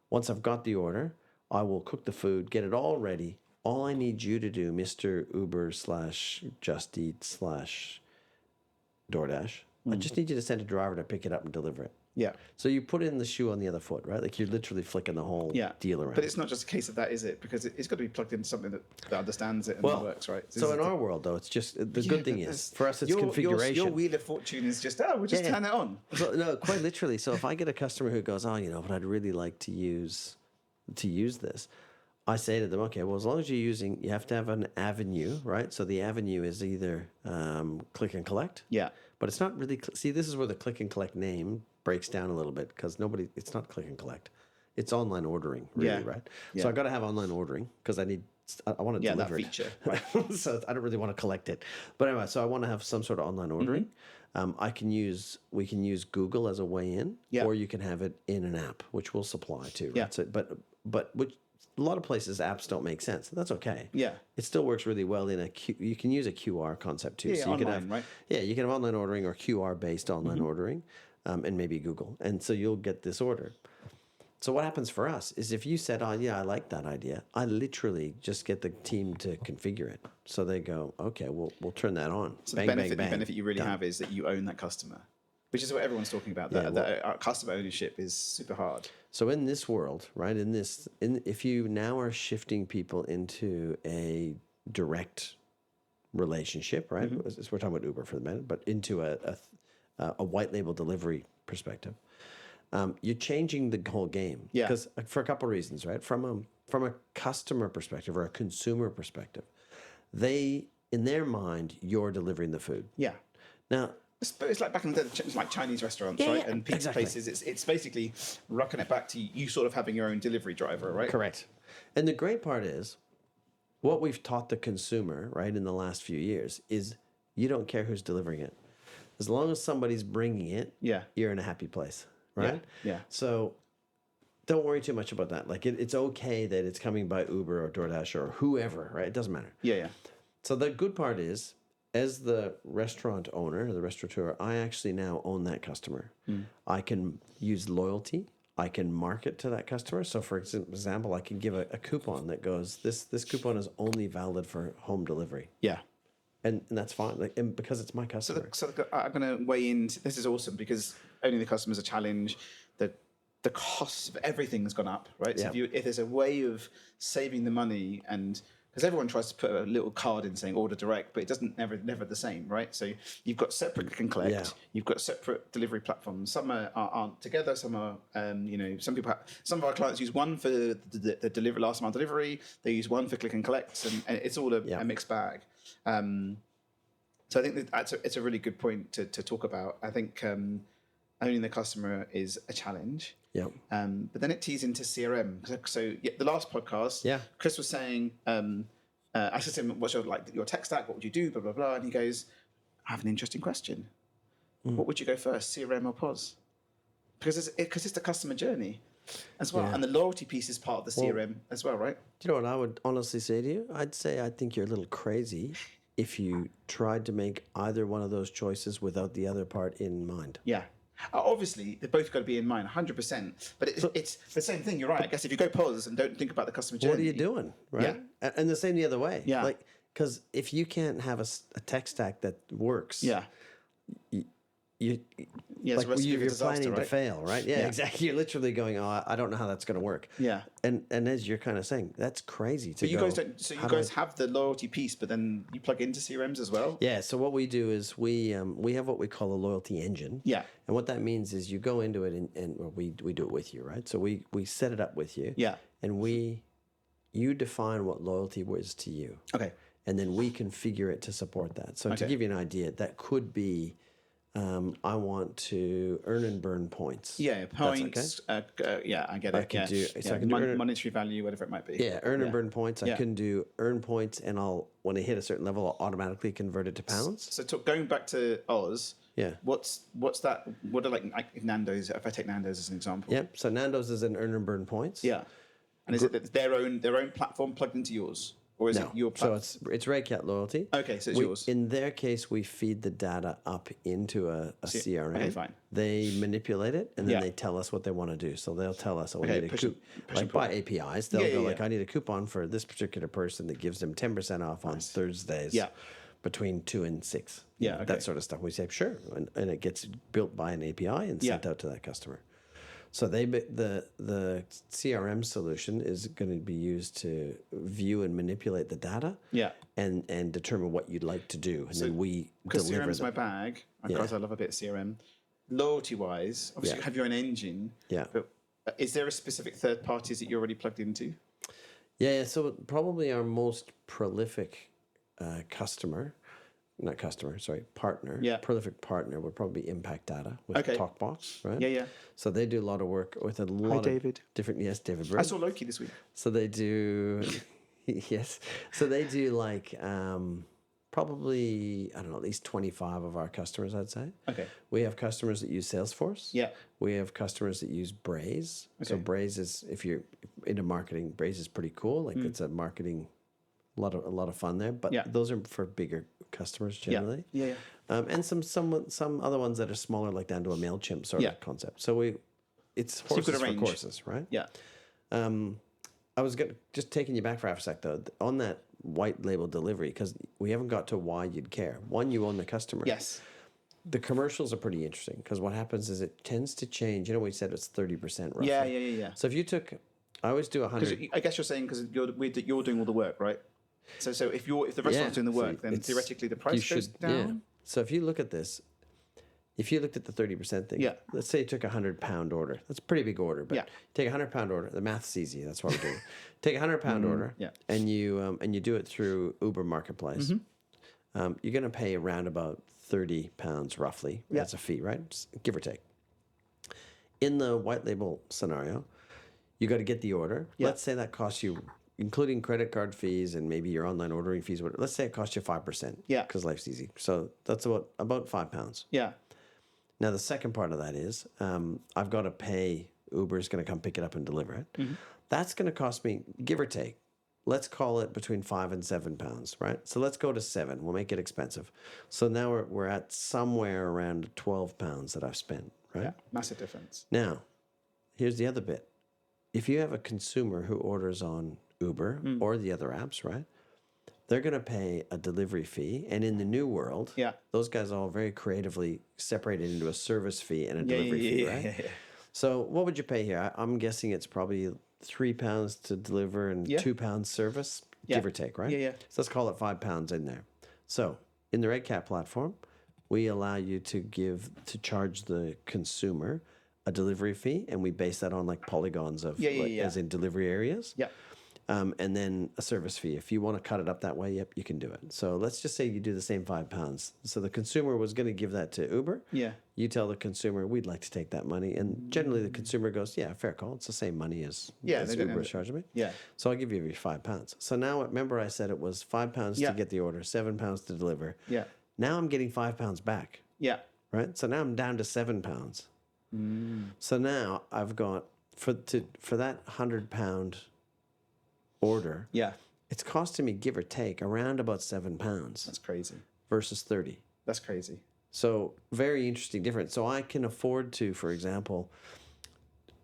Once I've got the order, I will cook the food, get it all ready. All I need you to do, Mr. Uber / Just Eat / DoorDash, I just need you to send a driver to pick it up and deliver it. Yeah. So you put in the shoe on the other foot, right? Like you're literally flicking the whole deal around. But it's not just a case of that, is it? Because it's got to be plugged into something that understands it and works, right? So in our world, though, it's just the good thing is for us, it's configuration. Your wheel of fortune is just we'll just turn it on. So, no, quite literally. So if I get a customer who goes, but I'd really like to use this, I say to them, okay, well, as long as you have to have an avenue, right? So the avenue is either click and collect. Yeah. But it's not really, see, this is where the click and collect name breaks down a little bit because it's not click and collect. It's online ordering, really, Yeah. right? Yeah. So I got to have online ordering because I want to Yeah, that deliver it. feature, right. So I don't really want to collect it. But anyway, so I want to have some sort of online ordering. We can use Google as a way in, Yeah. or you can have it in an app, which we'll supply too. Right? Yeah. So, but which a lot of places apps don't make sense. That's okay. Yeah. It still works really well in you can use a QR concept too. Yeah, so you can online, have right? Yeah, you can have online ordering or QR based online ordering, and maybe Google, and so you'll get this order. So what happens for us is if you said, "Oh yeah, I like that idea," I literally just get the team to configure it. So they go, "Okay, we'll turn that on." So bang, the benefit, bang, bang. the benefit you really Done. have is that you own that customer, which is what everyone's talking about. That customer ownership is super hard. So in this world, right? If you now are shifting people into a direct relationship, right? We're talking about Uber for the minute, but into a white label delivery perspective, you're changing the whole game. Yeah. Because for a couple of reasons, right? From a customer perspective or a consumer perspective, in their mind, you're delivering the food. Yeah. Now, It's like back in the day, it's like Chinese restaurants, Yeah, right? yeah, And pizza exactly. places. It's basically rocking it back to you sort of having your own delivery driver, right? correct. And the great part is, what we've taught the consumer, right, in the last few years is you don't care who's delivering it. As long as somebody's bringing it, Yeah. you're in a happy place, right? Yeah. So don't worry too much about that. Like it's okay that it's coming by Uber or DoorDash or whoever, right? It doesn't matter. Yeah, yeah. So the good part is, as the restaurant owner, the restaurateur, I actually now own that customer. I can use loyalty. I can market to that customer. So, for example, I can give a coupon that goes, this coupon is only valid for home delivery. Yeah. And that's fine, and because it's my customer. So I'm going to weigh in. This is awesome because owning the customer is a challenge. The cost of everything has gone up, right? So Yeah. if there's a way of saving the money, and because everyone tries to put a little card in saying order direct, but it doesn't never the same, right? So you've got separate click and collect. Yeah. You've got separate delivery platforms. Some aren't together. Some are, some people. Some of our clients use one for the delivery last mile delivery. They use one for click and collect, and it's all a mixed bag. So I think it's a really good point to talk about. I think owning the customer is a challenge. Yeah. But then it tees into CRM. So the last podcast, Chris was saying, I said to him, "What's your tech stack? What would you do? Blah blah blah." And he goes, "I have an interesting question. What would you go first, CRM or POS? Because it's the customer journey as well, and the loyalty piece is part of the CRM as well, right?" Do you know what I would honestly say to you? I'd say I think you're a little crazy if you tried to make either one of those choices without the other part in mind. Yeah. Obviously, they've both got to be in mind, 100%. But it's the same thing. You're right. I guess if you go pause and don't think about the customer journey, What are you doing, right? Yeah. And the same the other way. Yeah. Like, because if you can't have a tech stack that works, Yeah. you Yeah, it's a recipe for you're disaster, planning to right? fail, right? Yeah, Yeah. exactly. You're literally going, "Oh, I don't know how that's going to work." Yeah. And as you're kind of saying, that's crazy to But you go, guys don't. So you "How do I-" guys have the loyalty piece, but then you plug into CRMs as well. Yeah. So what we do is we have what we call a loyalty engine. Yeah. And what that means is you go into it and we do it with you, right? So we set it up with you. Yeah. And you define what loyalty was to you. Okay. And then we configure it to support that. So to Okay. give you an idea, that could be, I want to earn and burn points. Yeah. That's Points. Yeah, I get it. can Yeah. do- so Yeah, I can do earn- monetary value, whatever it might be. Yeah, earn and burn points. I Yeah. can do earn points, and when I hit a certain level, I'll automatically convert it to pounds. So going back to Oz. Yeah. What's that? What are like Nando's? If I take Nando's as an example. Yep. So Nando's is an earn and burn points. Yeah. And is it their own platform plugged into yours, or is it your So platform? it's RedCat Loyalty. Okay, so it's yours. In their case, we feed the data up into a CRM. Okay, fine. They manipulate it, and then Yeah. they tell us what they want to do. So they'll tell us, "Oh, we Okay, need a push coupon." and Like pull. by APIs, they'll Yeah, go yeah, like, yeah. "I need a coupon for this particular person that gives them 10% off on Thursdays." Yeah. Between 2 and 6. Yeah, okay. That sort of stuff. We say, "Sure," and it gets built by an API and sent out to that customer. So the CRM solution is going to be used to view and manipulate the data, Yeah. and determine what you'd like to do, and then we Because deliver CRM's them. my bag. Because I love a bit of CRM. Loyalty wise, obviously you have your own engine. Yeah. But is there a specific third parties that you're already plugged into? Yeah, so probably our most prolific customer partner, Yeah. prolific partner would probably be Impact Data with Okay. TalkBox, right? Yeah. So they do a lot of work with a lot of David. different. Yes, David. I Bird. saw Loki this week. So they do, yes. So they do like probably, I don't know, at least 25 of our customers, I'd say. Okay. We have customers that use Salesforce. Yeah. We have customers that use Braze. So Okay. Braze is, if you're into marketing, Braze is pretty cool. Like it's a marketing, a lot of fun there. But Yeah. those are for bigger customers generally. Yeah. And some other ones that are smaller, like down to a MailChimp sort Yeah. of concept. So it's you've got horses a for range. courses, right? Yeah. I was just taking you back for half a sec though on that white label delivery because we haven't got to why you'd care. One, you own the customer. Yes. The commercials are pretty interesting because what happens is it tends to change. You know, we said it's 30% roughly. Yeah. So if you took, I always do 100. Because I guess you're saying because you're doing all the work, right? So if the restaurant's doing the so work, then it's- theoretically the you price goes should- down. yeah. So if you look at this, if you looked at the 30% thing, Yeah. let's say you took a £100 order. That's a pretty big order, but Yeah. take a £100 order. The math's easy. That's what we're doing. Take a £100 order, yeah. and you do it through Uber Marketplace. You're going to pay around about £30 roughly. Yeah. That's a fee, right? Just give or take. In the white label scenario, you got to get the order. Yeah. Let's say that costs you, including credit card fees and maybe your online ordering fees. Whatever. Let's say it costs you 5%. Yeah. Because life's easy. So that's about £5. Yeah. Now, the second part of that is I've got to pay, Uber's going to come pick it up and deliver it. That's going to cost me, give or take, let's call it between £5 and £7, right? So let's go to 7. We'll make it expensive. So now we're at somewhere around £12 that I've spent, right? Yeah. Massive difference. Now, here's the other bit. If you have a consumer who orders on Uber or the other apps, right? They're going to pay a delivery fee. And in the new world, Yeah. those guys all very creatively separated into a service fee and a delivery fee, right? Yeah. So what would you pay here? I'm guessing it's probably £3 to deliver and Yeah. £2 service, Yeah. give or take, right? Yeah. So let's call it £5 in there. So in the RedCat platform, we allow you to charge the consumer a delivery fee, and we base that on like polygons of as in delivery areas. Yeah. And then a service fee. If you want to cut it up that way, yep, you can do it. So let's just say you do the same £5. So the consumer was going to give that to Uber. Yeah. You tell the consumer, we'd like to take that money. And generally the consumer goes, yeah, fair call. It's the same money as They don't Uber have is it. charging me. Yeah. So I'll give you £5. So now remember I said it was £5 Yeah. to get the order, £7 to deliver. Yeah. Now I'm getting £5 back, Yeah. right? So now I'm down to £7. So now I've got for that £100 order, Yeah. it's costing me, give or take, around about £7 That's crazy. versus 30. That's crazy. So very interesting difference. So I can afford to, for example,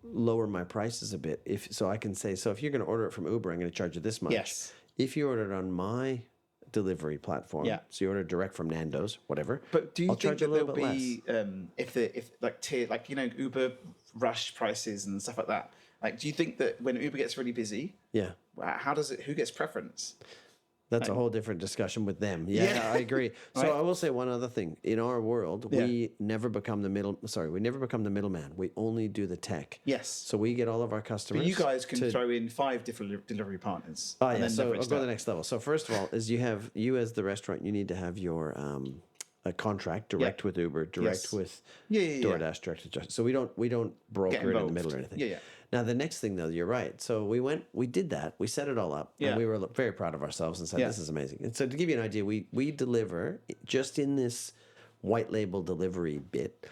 lower my prices a bit. If I can say, so if you're going to order it from Uber, I'm going to charge you this much. Yes. If you order it on my delivery platform, Yeah. so you order direct from Nando's, whatever. But do you I'll think charge you that a little there'll bit less. be if like tier like Uber rush prices and stuff like that? Like, do you think that when Uber gets really busy, Yeah. who gets preference? That's a whole different discussion with them. Yeah, I agree. So Right. I will say one other thing. In our world, Yeah. we never become the middleman. We only do the tech. Yes. So we get all of our customers. But you guys can to- throw in 5 different delivery partners. Oh and yeah, then so I'll leverage go to the that. next level. So first of all, is you as the restaurant, you need to have your a contract direct with Uber, direct Yes. with Yeah. DoorDash, direct with Just. So we don't broker it in the involved. middle or anything. Yeah. Now the next thing though, you're right. So we did that. We set it all up, Yeah. and we were very proud of ourselves and said Yeah. this is amazing. And so to give you an idea, we deliver just in this white label delivery bit,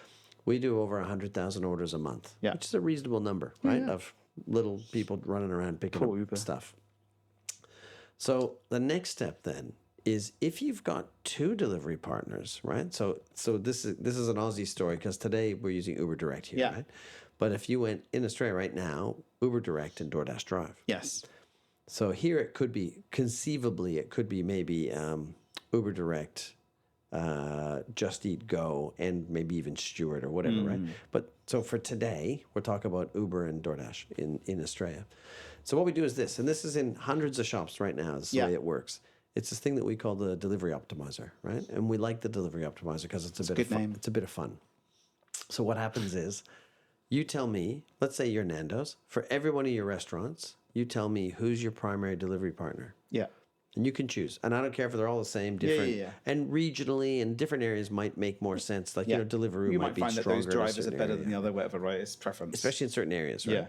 we do over 100,000 orders a month, Yeah. which is a reasonable number, right? Of little people running around picking Poor up Uber. stuff. So the next step then is if you've got 2 delivery partners, right? So this is an Aussie story because today we're using Uber Direct here, Yeah. right? But if you went in Australia right now, Uber Direct and DoorDash Drive. Yes. So here it could be maybe Uber Direct, Just Eat Go, and maybe even Stewart or whatever, right? But so for today, we're talking about Uber and DoorDash in Australia. So what we do is this, and this is in hundreds of shops right now. This is the Yeah. way it works. It's this thing that we call the delivery optimizer, right? And we like the delivery optimizer because it's a bit of good fun. name. It's a bit of fun. So what happens is, you tell me, let's say you're Nando's. For every one of your restaurants, you tell me who's your primary delivery partner. Yeah. And you can choose. And I don't care if they're all the same, different. yeah. And regionally, in different areas might make more sense. Like, Deliveroo you might be find that stronger those drivers in a are certain better area. than the other, whatever, right? It's preference. Especially in certain areas, right? Yeah.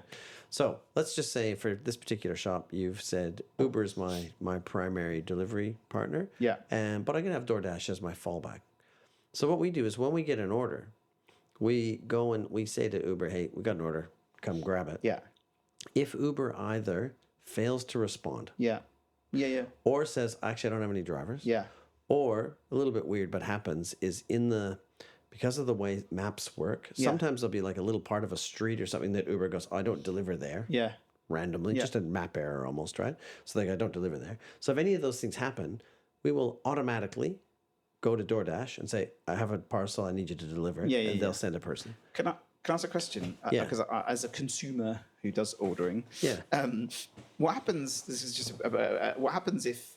So let's just say for this particular shop, you've said Uber is my primary delivery partner. Yeah. But I'm going to have DoorDash as my fallback. So what we do is when we get an order, we go and we say to Uber, hey, we got an order, come grab it. Yeah. If Uber either fails to respond Yeah. Yeah. or says, actually, I don't have any drivers. Yeah. Or a little bit weird, but happens is because of the way maps work, sometimes there'll be like a little part of a street or something that Uber goes, I don't deliver there. Yeah. Randomly, just a map error almost, right? So they go, I don't deliver there. So if any of those things happen, we will automatically go to DoorDash and say, I have a parcel, I need you to deliver. Yeah, and they'll send a person. Can I ask a question? Yeah. Because as a consumer who does ordering, Yeah. What happens? This is just what happens if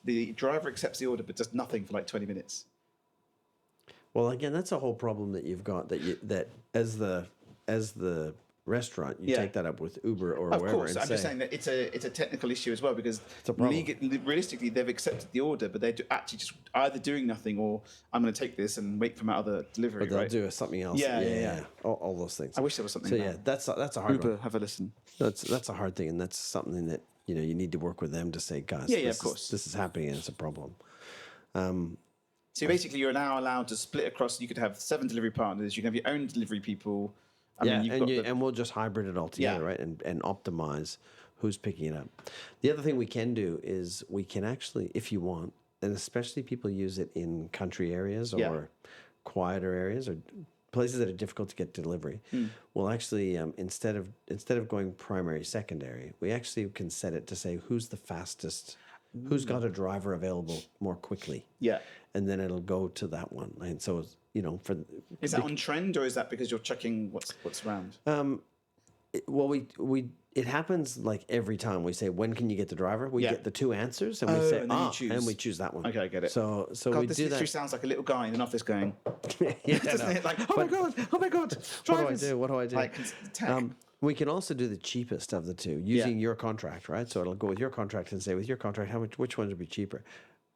the driver accepts the order but does nothing for like 20 minutes? Well, again, that's a whole problem that you've got that as the restaurant, you take that up with Uber or Of wherever. course, and I'm just saying that it's a technical issue as well because a problem. realistically they've accepted the order, but they're actually just either doing nothing or I'm going to take this and wait for my other delivery. But they'll right? do something else. Yeah. All those things. I wish there was something. So like yeah, that. that's a hard Uber, one. have a listen. That's a hard thing, and that's something that you need to work with them to say, guys, Of course. this is happening and it's a problem. So basically, you're now allowed to split across. You could have 7 delivery partners. You can have your own delivery people. And we'll just hybrid it all together, Yeah. right? And optimize who's picking it up. The other thing we can do is we can actually, if you want, and especially people use it in country areas or quieter areas or places that are difficult to get delivery. We'll actually instead of going primary, secondary, we actually can set it to say who's the fastest, who's got a driver available more quickly. Yeah. And then it'll go to that one. And so it's, Is that on trend or is that because you're checking what's around? It happens like every time we say, when can you get the driver? We get the 2 answers and we say, and then you choose. and we choose that one. Okay, I get it. So God, we this do literally that. sounds like a little guy in an office going, Yeah, doesn't no. it? Like, oh my God, drivers. What do I do? Like, tech. We can also do the cheapest of the two using your contract, right? So it'll go with your contract and say, with your contract, which one would be cheaper?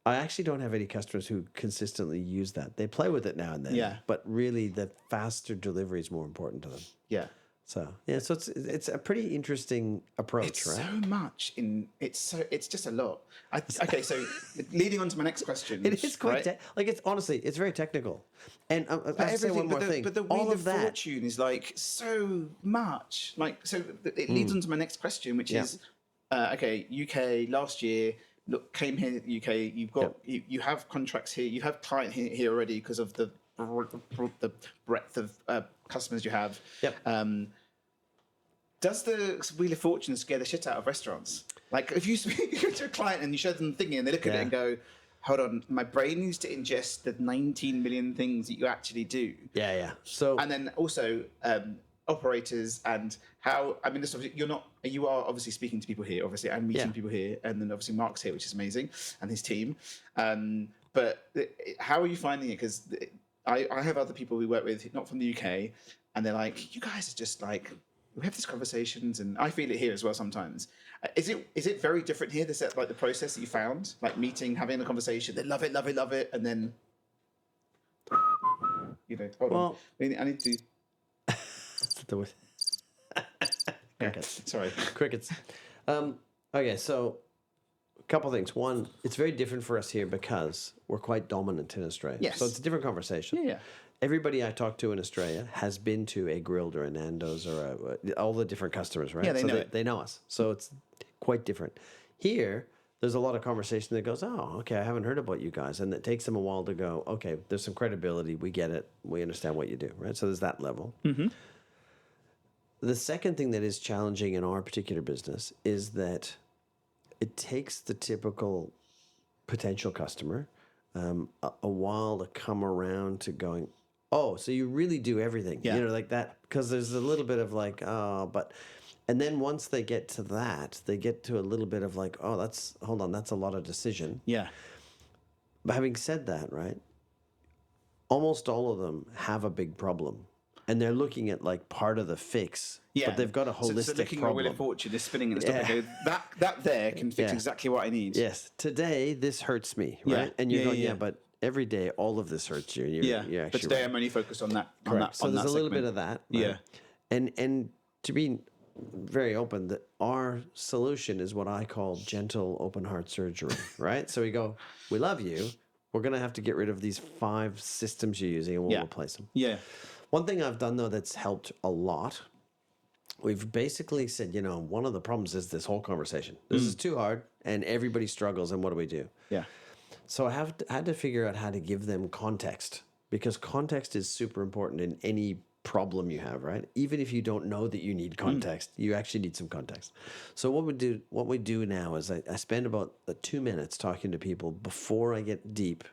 I actually don't have any customers who consistently use that. They play with it now and then. Yeah. But really, the faster delivery is more important to them. Yeah. So it's a pretty interesting approach, It's right? so much it's just a lot. Okay, so leading on to my next question. It is quite right? it's very technical. And I say one more thing. But the all Wheel of of that, Fortune is like so much. Like so, it leads on to my next question, which is, okay, UK last year. Look, came here to the UK. You've got you have contracts here. You have client here already because of the breadth of customers you have. Yep. Does the Wheel of Fortune scare the shit out of restaurants? Like if you go to a client and you show them the thingy and they look at it and go, hold on, my brain needs to ingest the 19 million things that you actually do. Yeah. So And then also operators and how, I mean, this obviously, you are obviously speaking to people here, obviously, and meeting people here. And then obviously Mark's here, which is amazing, and his team. But how are you finding it? Because I have other people we work with, not from the UK, and they're like, you guys are just like, we have these conversations, and I feel it here as well sometimes. Is it very different here? This like the process that you found, like meeting, having a conversation, they love it, and then hold on, I need to. Crickets. Sorry, Crickets. Okay, so a couple things. One, it's very different for us here because we're quite dominant in Australia. Yes. So it's a different conversation. Yeah. Everybody I talk to in Australia has been to a Grilled or a Nando's or all the different customers, right? Yeah, they know it. They know us. So it's quite different. Here, there's a lot of conversation that goes, oh, okay, I haven't heard about you guys. And it takes them a while to go, okay, there's some credibility. We get it. We understand what you do, right? So there's that level. Mm-hmm. The second thing that is challenging in our particular business is that it takes the typical potential customer a while to come around to going, oh, so you really do everything, like that, because there's a little bit of like, and then once they get to that, they get to a little bit of like, oh, that's a lot of decision. Yeah. But having said that, right, almost all of them have a big problem. and they're looking at like part of the fix, but they've got a holistic so looking at problem. Wheel of Fortune, is spinning and stuff. I go, that there can fix exactly what I need. Yes, today this hurts me, right? And you're going, but every day all of this hurts you. And you're actually but today I'm only focused on that. So there's a little bit of that. Right? And to be very open, that our solution is what I call gentle open heart surgery, right? So we go, we love you. We're going to have to get rid of these 5 systems you're using and we'll replace them. Yeah. One thing I've done, though, that's helped a lot, we've basically said, one of the problems is this whole conversation. This is too hard and everybody struggles. And what do? Yeah. So I had to figure out how to give them context, because context is super important in any problem you have, right? Even if you don't know that you need context, you actually need some context. So what we do now is I spend about 2 minutes talking to people before I get deep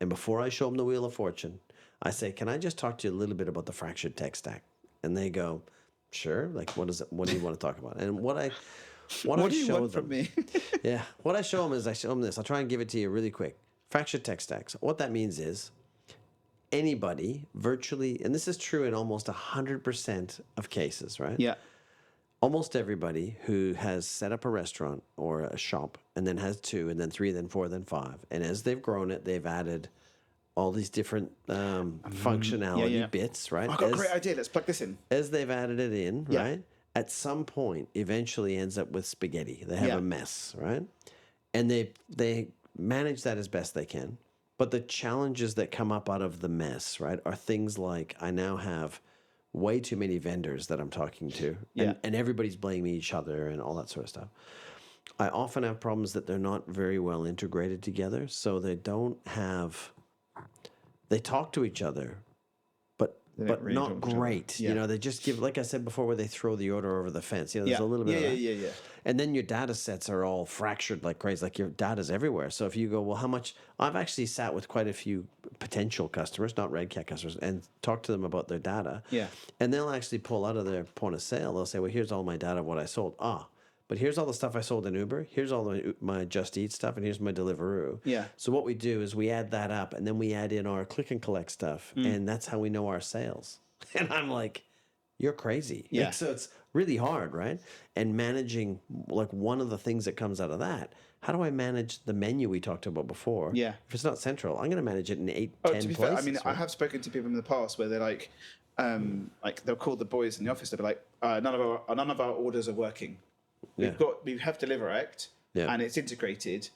and before I show them the Wheel of Fortune. I say, can I just talk to you a little bit about the fractured tech stack? And they go, sure. Like, what do you want to talk about? And what I do you show want them from me? what I show them is I show them this. I'll try and give it to you really quick. Fractured tech stacks. What that means is anybody virtually, and this is true in almost 100% of cases, right? Yeah. Almost everybody who has set up a restaurant or a shop and then has 2 and then 3, then 4, then 5. And as they've grown it, they've added all these different functionality bits, right? I've got a great idea. Let's plug this in. As they've added it in, right? At some point, eventually ends up with spaghetti. They have a mess, right? And they manage that as best they can. But the challenges that come up out of the mess, right, are things like I now have way too many vendors that I'm talking to, and everybody's blaming each other and all that sort of stuff. I often have problems that they're not very well integrated together, so they talk to each other, but really not great. They just give, like I said before, where they throw the order over the fence. There's a little bit of that. Yeah. And then your data sets are all fractured like crazy. Like your data's everywhere. So if you go, well, how much? I've actually sat with quite a few potential customers, not RedCat customers, and talked to them about their data. Yeah. And they'll actually pull out of their point of sale. They'll say, well, here's all my data of what I sold. But here's all the stuff I sold in Uber. Here's all my Just Eat stuff, and here's my Deliveroo. Yeah. So what we do is we add that up, and then we add in our click and collect stuff, and that's how we know our sales. And I'm like, you're crazy. Yeah. So it's really hard, right? And managing, like, one of the things that comes out of that, how do I manage the menu we talked about before? Yeah. If it's not central, I'm going to manage it in 10 to be places. fair, I mean, right? I have spoken to people in the past where they're like they'll call the boys in the office. They'll be like, none of our orders are working. We have DeliverAct, and it's integrated.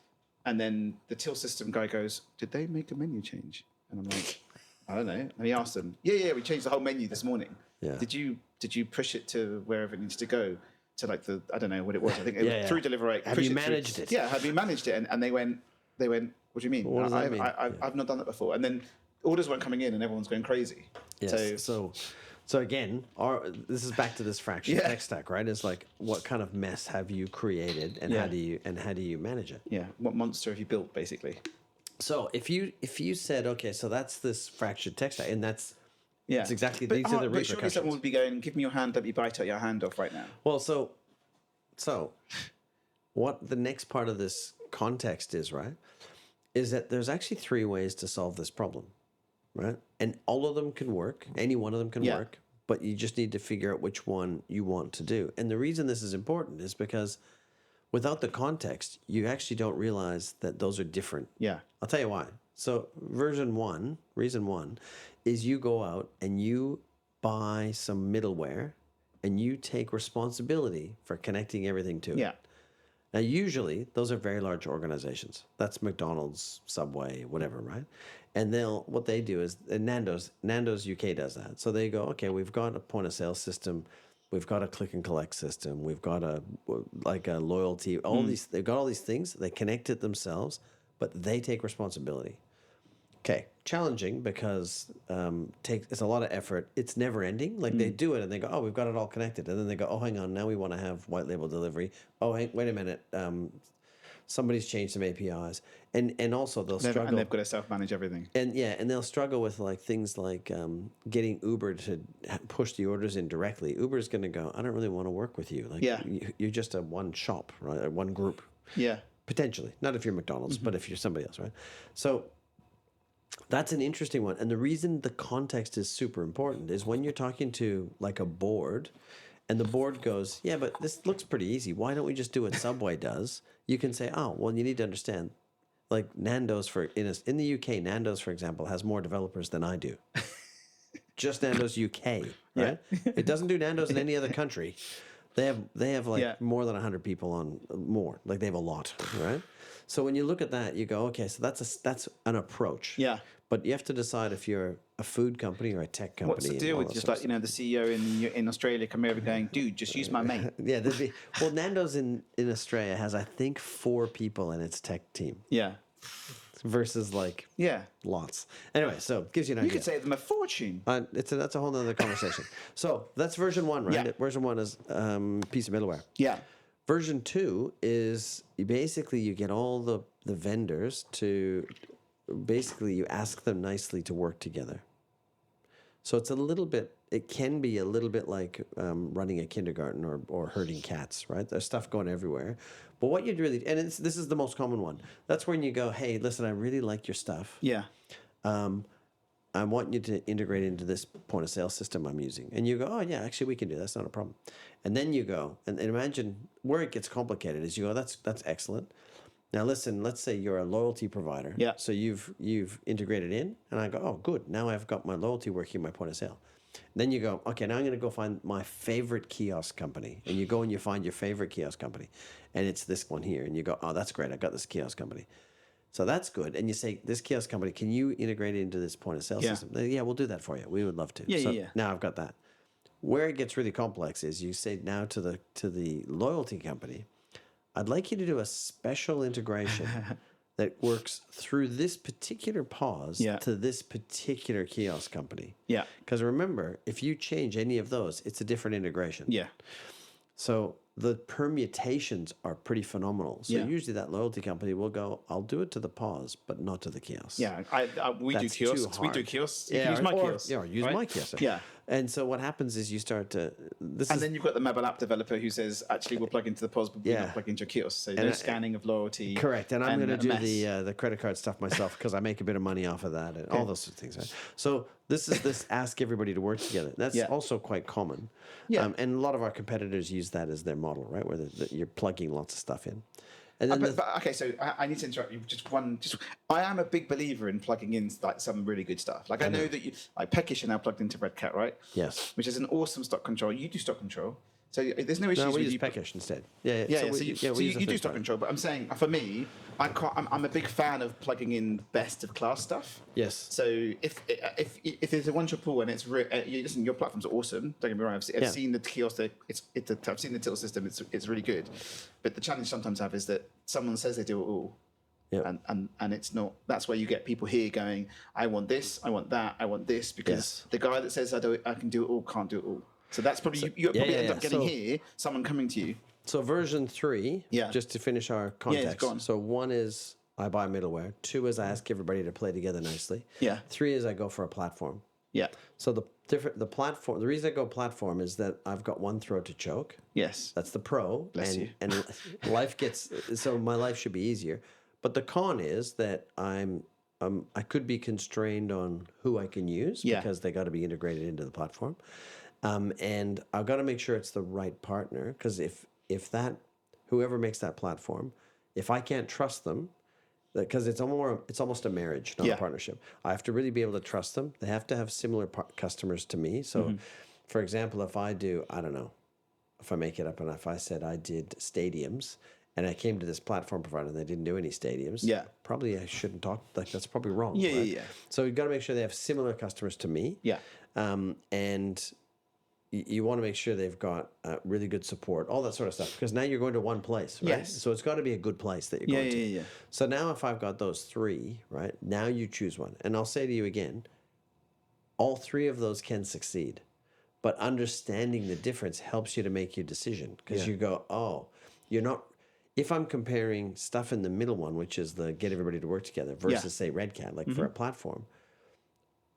And then the till system guy goes, did they make a menu change? And I'm like, I don't know. And he asked them, yeah, we changed the whole menu this morning. Yeah. Did you push it to wherever it needs to go? To like I don't know what it was. I think it was through DeliverAct. Have you managed it? Yeah, have you managed it? And they went, what do you mean? What does that mean? I've not done that before. And then orders weren't coming in and everyone's going crazy. Yes. So again, this is back to this fractured tech stack, right? It's like, what kind of mess have you created, and how do you manage it? Yeah, what monster have you built, basically? So if you said, okay, so that's this fractured tech stack, and that's exactly but, these are the but surely repercussions. someone would be going, give me your hand, let me bite out your hand off right now. Well, so what the next part of this context is, right, is that there's actually 3 ways to solve this problem. Right? And all of them can work. Any one of them can work, but you just need to figure out which one you want to do. And the reason this is important is because without the context, you actually don't realize that those are different. Yeah. I'll tell you why. So reason one is you go out and you buy some middleware and you take responsibility for connecting everything to it. Yeah. Now, usually, those are very large organizations. That's McDonald's, Subway, whatever, right? And what they do is, and Nando's UK does that. So they go, okay, we've got a point of sale system, we've got a click and collect system, we've got a loyalty, they've got all these things. They connect it themselves, but they take responsibility. Okay, challenging because it's a lot of effort. It's never ending. Like they do it and they go, oh, we've got it all connected. And then they go, oh, hang on, now we want to have white label delivery. Oh, wait a minute. Somebody's changed some APIs. And also they'll struggle. And they've got to self-manage everything. And they'll struggle with like things like getting Uber to push the orders in directly. Uber's going to go, I don't really want to work with you. Like you're just a one shop, right? Or one group. Yeah. Potentially. Not if you're McDonald's, but if you're somebody else, right? So That's an interesting one. And the reason the context is super important is when you're talking to like a board and the board goes, yeah, but this looks pretty easy. Why don't we just do what Subway does? You can say, oh, well, you need to understand. Like Nando's in the UK, Nando's, for example, has more developers than I do. Just Nando's UK, right? It doesn't do Nando's in any other country. They have like more than 100 people on more. Like they have a lot, right? So when you look at that, you go, okay, so that's an approach. Yeah. But you have to decide if you're a food company or a tech company. What's the deal with just like, the CEO in Australia coming over going, dude, just use my mate. Yeah, well, Nando's in Australia has, I think, 4 people in its tech team. Yeah. Versus like lots. Anyway, so it gives you an idea. You could save them a fortune. That's a whole nother conversation. So that's version 1, right? Yeah. Version 1 is piece of middleware. Yeah. Version 2 is you get all the vendors to basically you ask them nicely to work together. So it can be a little bit like running a kindergarten or herding cats, right? There's stuff going everywhere. But what you'd really, and this is the most common one. That's when you go, hey, listen, I really like your stuff. Yeah. I want you to integrate into this point of sale system I'm using. And you go, oh, yeah, actually, we can do that. That's not a problem. And then you go, and imagine where it gets complicated is you go, that's excellent. Now, listen, let's say you're a loyalty provider. Yeah. So you've integrated in, and I go, oh, good. Now I've got my loyalty working in my point of sale. And then you go, okay, now I'm going to go find my favorite kiosk company. And you go and you find your favorite kiosk company. And it's this one here. And you go, oh, that's great. I got this kiosk company. So that's good. And you say, this kiosk company, can you integrate it into this point of sale system? Yeah, we'll do that for you. We would love to. Yeah. Now I've got that. Where it gets really complex is you say now to the loyalty company, I'd like you to do a special integration that works through this particular pause to this particular kiosk company. Yeah. Because remember, if you change any of those, it's a different integration. Yeah. So the permutations are pretty phenomenal. So usually that loyalty company will go, I'll do it to the pause, but not to the kiosk. Yeah, we do kiosks. We do kiosks. You Yeah, can use my kiosk. Yeah, or use my kiosk. Yeah. And so what happens is you start to... Then you've got the mobile app developer who says, actually, we'll plug into the POS, but we're not plug into your kiosk. So no scanning of loyalty. Correct. And I'm going to do the credit card stuff myself because I make a bit of money off of that and all those sorts of things. Right? So this is this ask everybody to work together. That's also quite common. Yeah. And a lot of our competitors use that as their model, right? Where you're plugging lots of stuff in. And then okay, so I need to interrupt you. I am a big believer in plugging in like some really good stuff. Like I know that Peckish are now plugged into RedCat, right? Yes. Which is an awesome stock control. You do stock control, so there's no issues. No, we with use Peckish instead. So you do stock control, but I'm saying for me, I'm a big fan of plugging in best of class stuff. Yes. So if there's a one-shot pool and it's listen, your platform's awesome. Don't get me wrong. I've seen the kiosk. I've seen the till system. It's really good. But the challenge sometimes I have is that someone says they do it all. Yeah. And it's not. That's where you get people here going, I want this, I want that, I want this, because the guy that says I can do it all can't do it all. So that's probably you probably end up getting here someone coming to you. So version 3, just to finish our context. Go on. So 1 is I buy middleware. 2 is I ask everybody to play together nicely. Yeah. 3 is I go for a platform. Yeah. So the platform. The reason I go platform is that I've got one throat to choke. Yes. That's the pro. Bless you. And life gets so my life should be easier. But the con is that I could be constrained on who I can use because they got to be integrated into the platform. And I've got to make sure it's the right partner, because if whoever makes that platform, if I can't trust them, because it's almost a marriage, not a partnership. I have to really be able to trust them. They have to have similar customers to me. So, for example, if I do, I don't know, if I make it up, and if I said I did stadiums, and I came to this platform provider and they didn't do any stadiums, probably I shouldn't talk. Like that's probably wrong. Yeah. So you've got to make sure they have similar customers to me. Yeah. And you want to make sure they've got really good support, all that sort of stuff, because now you're going to one place, right? Yes. So it's got to be a good place that you're going to. Yeah. So now if I've got those 3, right, now you choose one. And I'll say to you again, all 3 of those can succeed, but understanding the difference helps you to make your decision, because you go, oh, you're not... If I'm comparing stuff in the middle one, which is the get everybody to work together, versus, say, RedCat, like for a platform,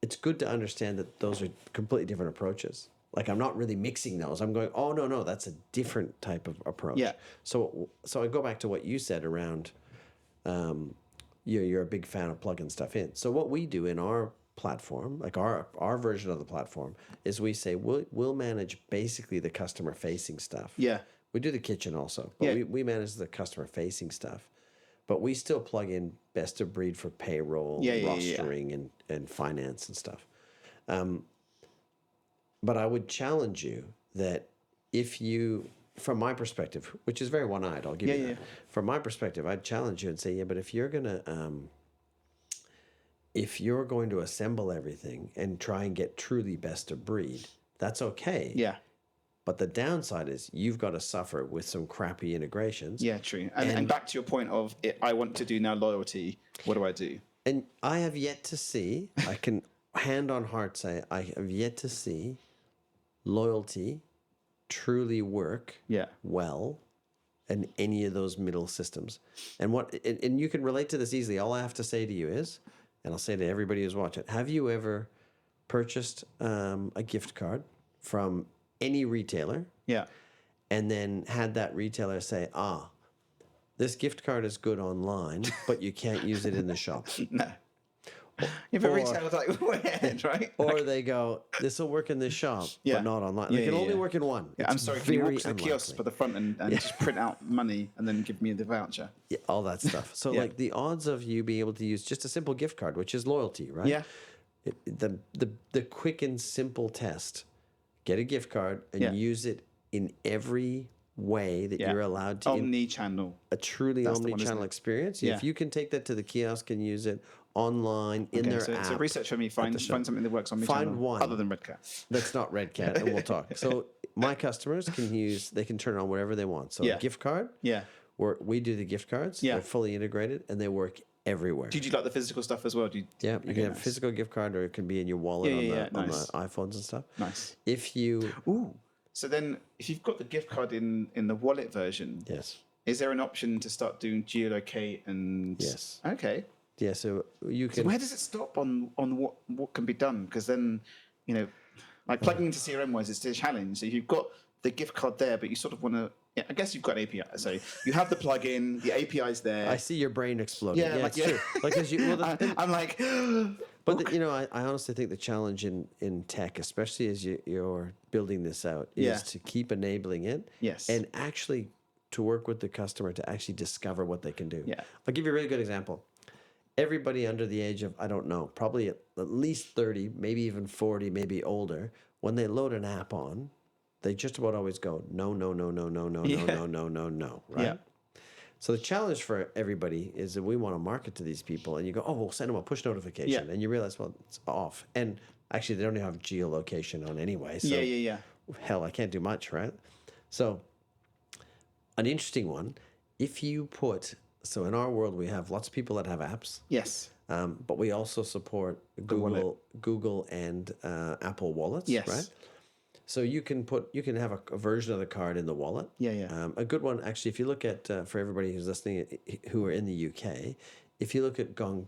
it's good to understand that those are completely different approaches. Like, I'm not really mixing those. I'm going, oh, no, that's a different type of approach. Yeah. So I go back to what you said around you're a big fan of plugging stuff in. So what we do in our platform, like our version of the platform, is we say we'll manage basically the customer facing stuff. Yeah. We do the kitchen also, but Yeah. we manage the customer facing stuff. But we still plug in best of breed for payroll, rostering, and finance and stuff. But I would challenge you that if you, from my perspective, which is very one-eyed, I'll give you that. From my perspective, I'd challenge you and say, yeah, but if you're going to assemble everything and try and get truly best of breed, that's okay. Yeah. But the downside is you've got to suffer with some crappy integrations. Yeah, true. And back to your point of I want to do now loyalty. What do I do? And I have yet to see, I can hand on heart say, I have yet to see loyalty truly work well in any of those middle systems. And you can relate to this easily. All I have to say to you is, and I'll say to everybody who's watching, have you ever purchased a gift card from any retailer? Yeah. And then had that retailer say, this gift card is good online, but you can't use it in the shop. No. If a retailer's like, weird, right? Or they go, this will work in this shop, but not online. They can only work in one. Yeah, I'm sorry, can you walk to the kiosk for the front and just print out money and then give me the voucher? Yeah, all that stuff. So like the odds of you being able to use just a simple gift card, which is loyalty, right? Yeah. The quick and simple test, get a gift card and use it in every way that you're allowed to. Omni-channel. A truly omni-channel experience. Yeah. If you can take that to the kiosk and use it online in their app. So research for me, find something that works omni-channel. Find one. Other than RedCat. That's not RedCat, and we'll talk. So my customers they can turn on whatever they want. So a gift card. Yeah. We do the gift cards. Yeah. They're fully integrated and they work everywhere. Do you like the physical stuff as well? You can have a physical gift card, or it can be in your wallet on the iPhones and stuff. Nice. So then if you've got the gift card in the wallet version, is there an option to start doing geolocate and okay. Yeah, so you can. So where does it stop on what can be done? Because then, like plugging into CRM wise, it's a challenge. So you've got the gift card there, but you sort of want to. Yeah, I guess you've got an API. So you have the plugin, the API's there. I see your brain exploding. Yeah, it's true. Like, I'm like, but I honestly think the challenge in tech, especially as you're building this out, is to keep enabling it. Yes. And actually to work with the customer to actually discover what they can do. Yeah. I'll give you a really good example. Everybody under the age of, I don't know, probably at least 30, maybe even 40, maybe older, when they load an app on, they just about always go, no, right? Yeah. So the challenge for everybody is that we want to market to these people, and you go, we'll send them a push notification, and you realize, well, it's off. And actually, they don't even have geolocation on anyway. So hell, I can't do much, right? So an interesting one, if you put... So in our world, we have lots of people that have apps. Yes. But we also support Google and Apple wallets. Yes. Right. So you can have a version of the card in the wallet. Yeah. A good one, actually, if you look at for everybody who's listening, who are in the UK, if you look at Gongcha,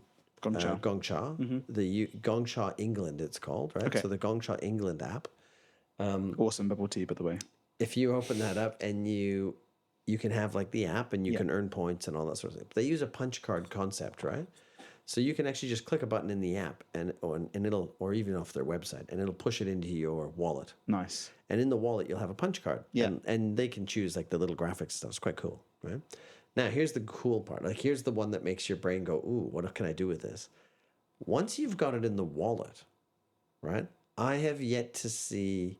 the Gongcha England, it's called, right? Okay. So the Gongcha England app. Awesome bubble tea, by the way. If you open that up and you can have like the app and you can earn points and all that sort of thing. They use a punch card concept, right? So you can actually just click a button in the app and it'll, or even off their website, and it'll push it into your wallet. Nice. And in the wallet, you'll have a punch card. Yeah. And they can choose like the little graphics stuff. It's quite cool, right? Now, here's the cool part. Like, here's the one that makes your brain go, ooh, what can I do with this? Once you've got it in the wallet, right? I have yet to see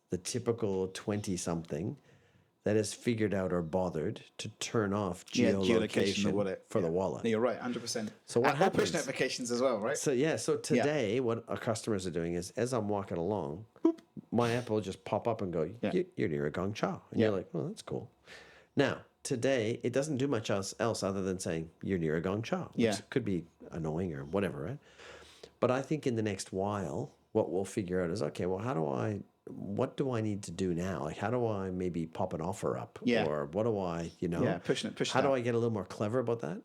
the typical 20-something that has figured out or bothered to turn off geolocation for the wallet. You're right, 100%. So what happens? Push notifications as well, right? So today, what our customers are doing is, as I'm walking along, my app will just pop up and go, you're near a Gongcha. And you're like, oh, that's cool. Now, today, it doesn't do much else other than saying, you're near a Gongcha, which could be annoying or whatever, right? But I think in the next while, what we'll figure out is, okay, well, what do I need to do now? Like, how do I maybe pop an offer up? Yeah. Or what do I, push it. How do I get a little more clever about that?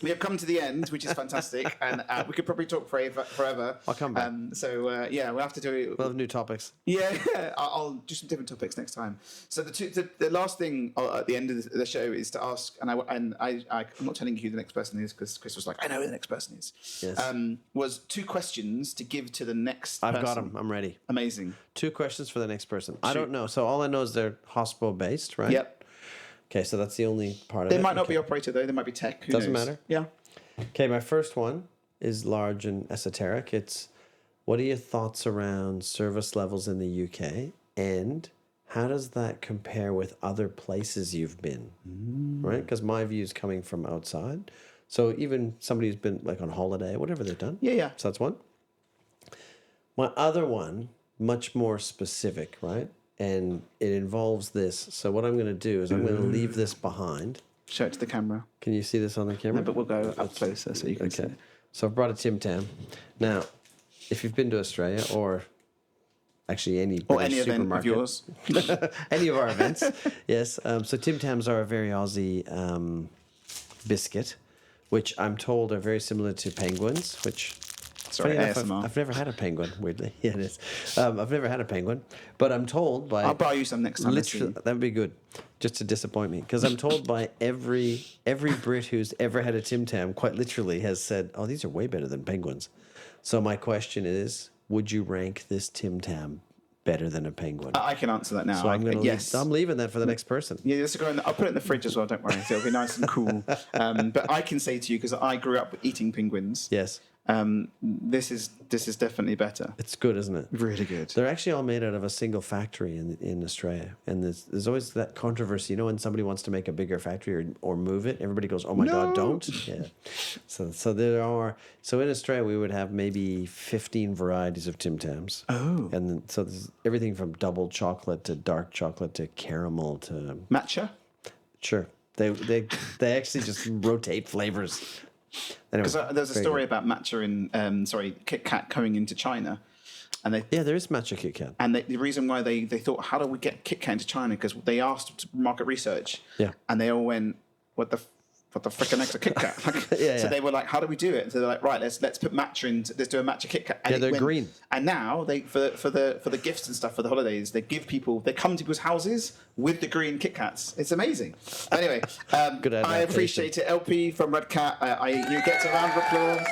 We have come to the end, which is fantastic, and we could probably talk forever. I'll come back. We'll have to do. We'll have new topics. Yeah, I'll do some different topics next time. So the last thing at the end of the show is to ask, and I'm not telling you who the next person is because Chris was like, I know who the next person is. Yes. Was 2 questions to give to the next I've person. got them. I'm ready. Amazing. 2 questions for the next person. I don't know. So all I know is they're hospital based, right? Yep. Okay, so that's the only part of They it. might not be operator though. They might be tech. Who Doesn't knows? matter. Yeah. Okay, my first one is large and esoteric. It's what are your thoughts around service levels in the UK, and how does that compare with other places you've been? Right? Because my view is coming from outside. So even somebody who's been like on holiday, whatever they've done. Yeah. So that's one. My other one, much more specific, right? And it involves this. So what I'm going to do is I'm going to leave this behind. Show it to the camera. Can you see this on the camera? No, but we'll go up closer so you can see. Okay. So I've brought a Tim Tam. Now, if you've been to Australia or actually any Or British any event of supermarket, yours. any of our events, yes. So Tim Tams are a very Aussie biscuit, which I'm told are very similar to penguins, which... Sorry, funny enough, ASMR. I've never had a penguin, weirdly. Yeah, it is. I've never had a penguin, but I'm told by... I'll buy you some next time. Literally, that would be good, just to disappoint me, because I'm told by every Brit who's ever had a Tim Tam, quite literally, has said, "Oh, these are way better than penguins." So my question is, would you rank this Tim Tam better than a penguin? I can answer that now. So I'm going to yes. I'm leaving that for the next person. Yeah, let's go I'll put it in the fridge as well. Don't worry, so it'll be nice and cool. But I can say to you because I grew up eating penguins. Yes, This is definitely better. it's good, isn't it? Really good. They're actually all made out of a single factory in Australia, and there's always that controversy. You know, when somebody wants to make a bigger factory or move it, everybody goes, "Oh my God, don't!" Yeah. So there are. So in Australia, we would have maybe 15 varieties of Tim Tams. Oh. And then, so there's everything from double chocolate to dark chocolate to caramel to Matcha. sure. They actually just rotate flavors. Anyway, Because there's a very story good. about matcha in Kit Kat coming into China, and Yeah, there is matcha Kit Kat. the reason why they thought, how do we get Kit Kat into China? Because they asked market research, Yeah. and they all went, what the frickin' next a Kit Kat? Yeah, So yeah. they were like, how do we do it? So they're like, right, let's put matcha in. Let's do a matcha Kit Kat. And Yeah, it they're went- green. And now they for the gifts and stuff for the holidays, they come to people's houses with the green Kit Kats. It's amazing. Anyway, Good I adaptation. appreciate it, LP from RedCat. You get a round of applause.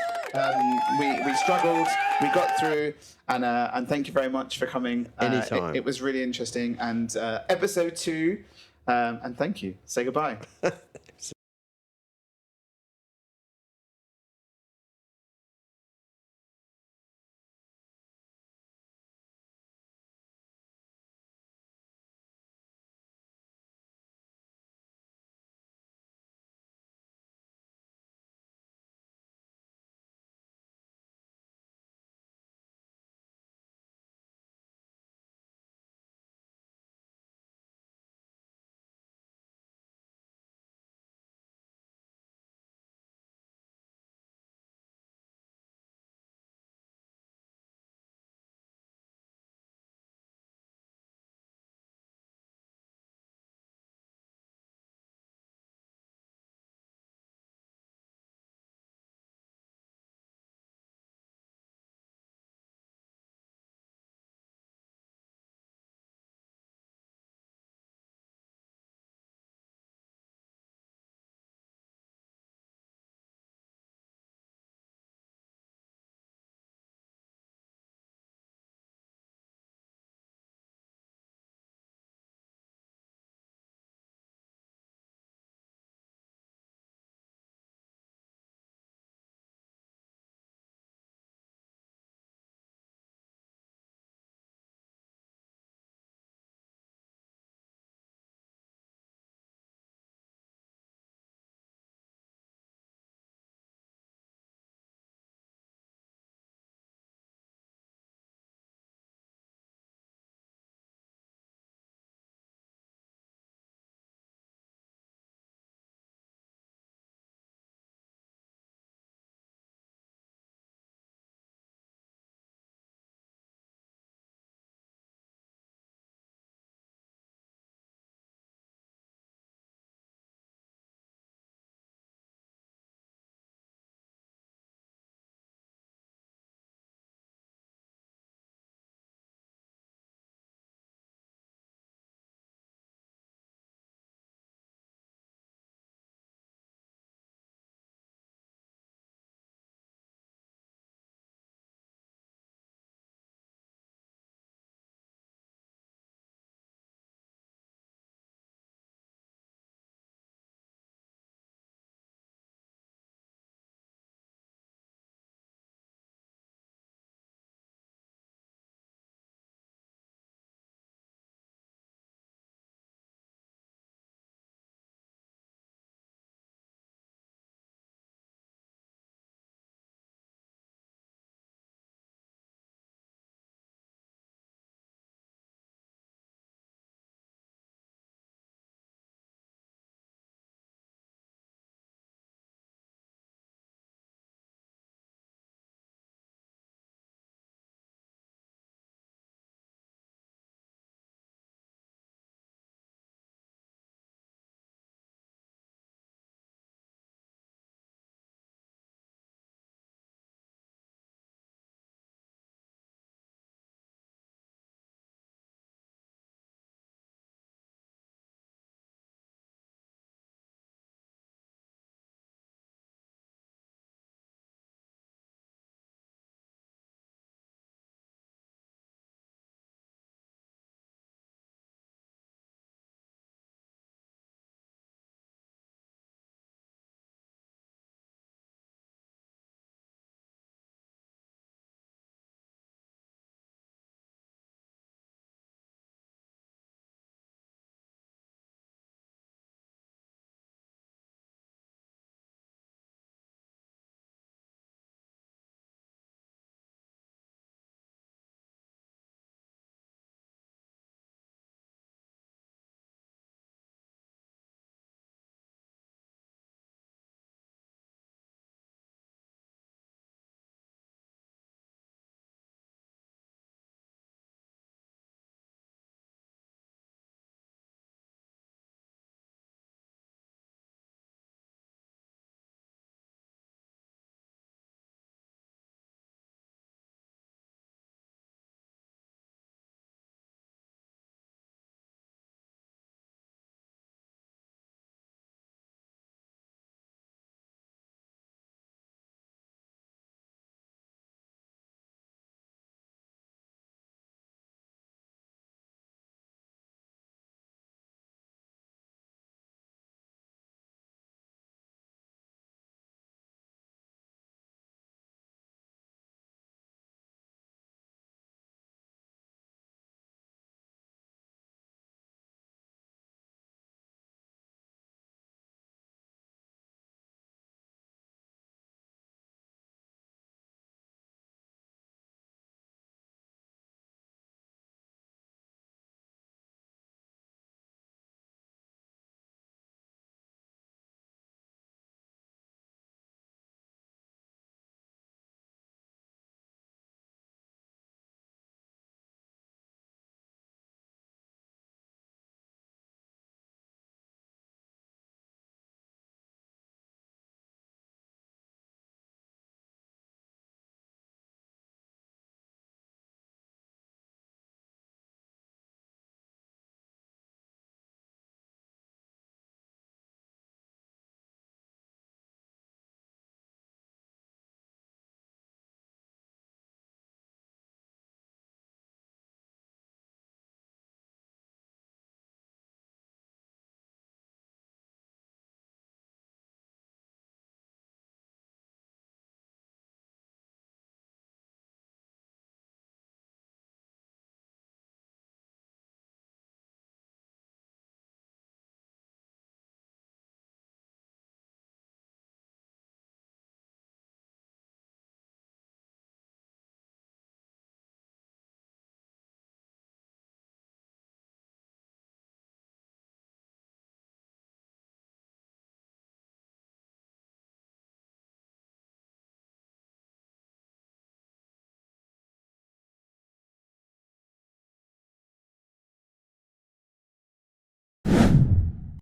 We struggled, we got through, and thank you very much for coming. Anytime. It was really interesting. And episode 2, and thank you. Say goodbye.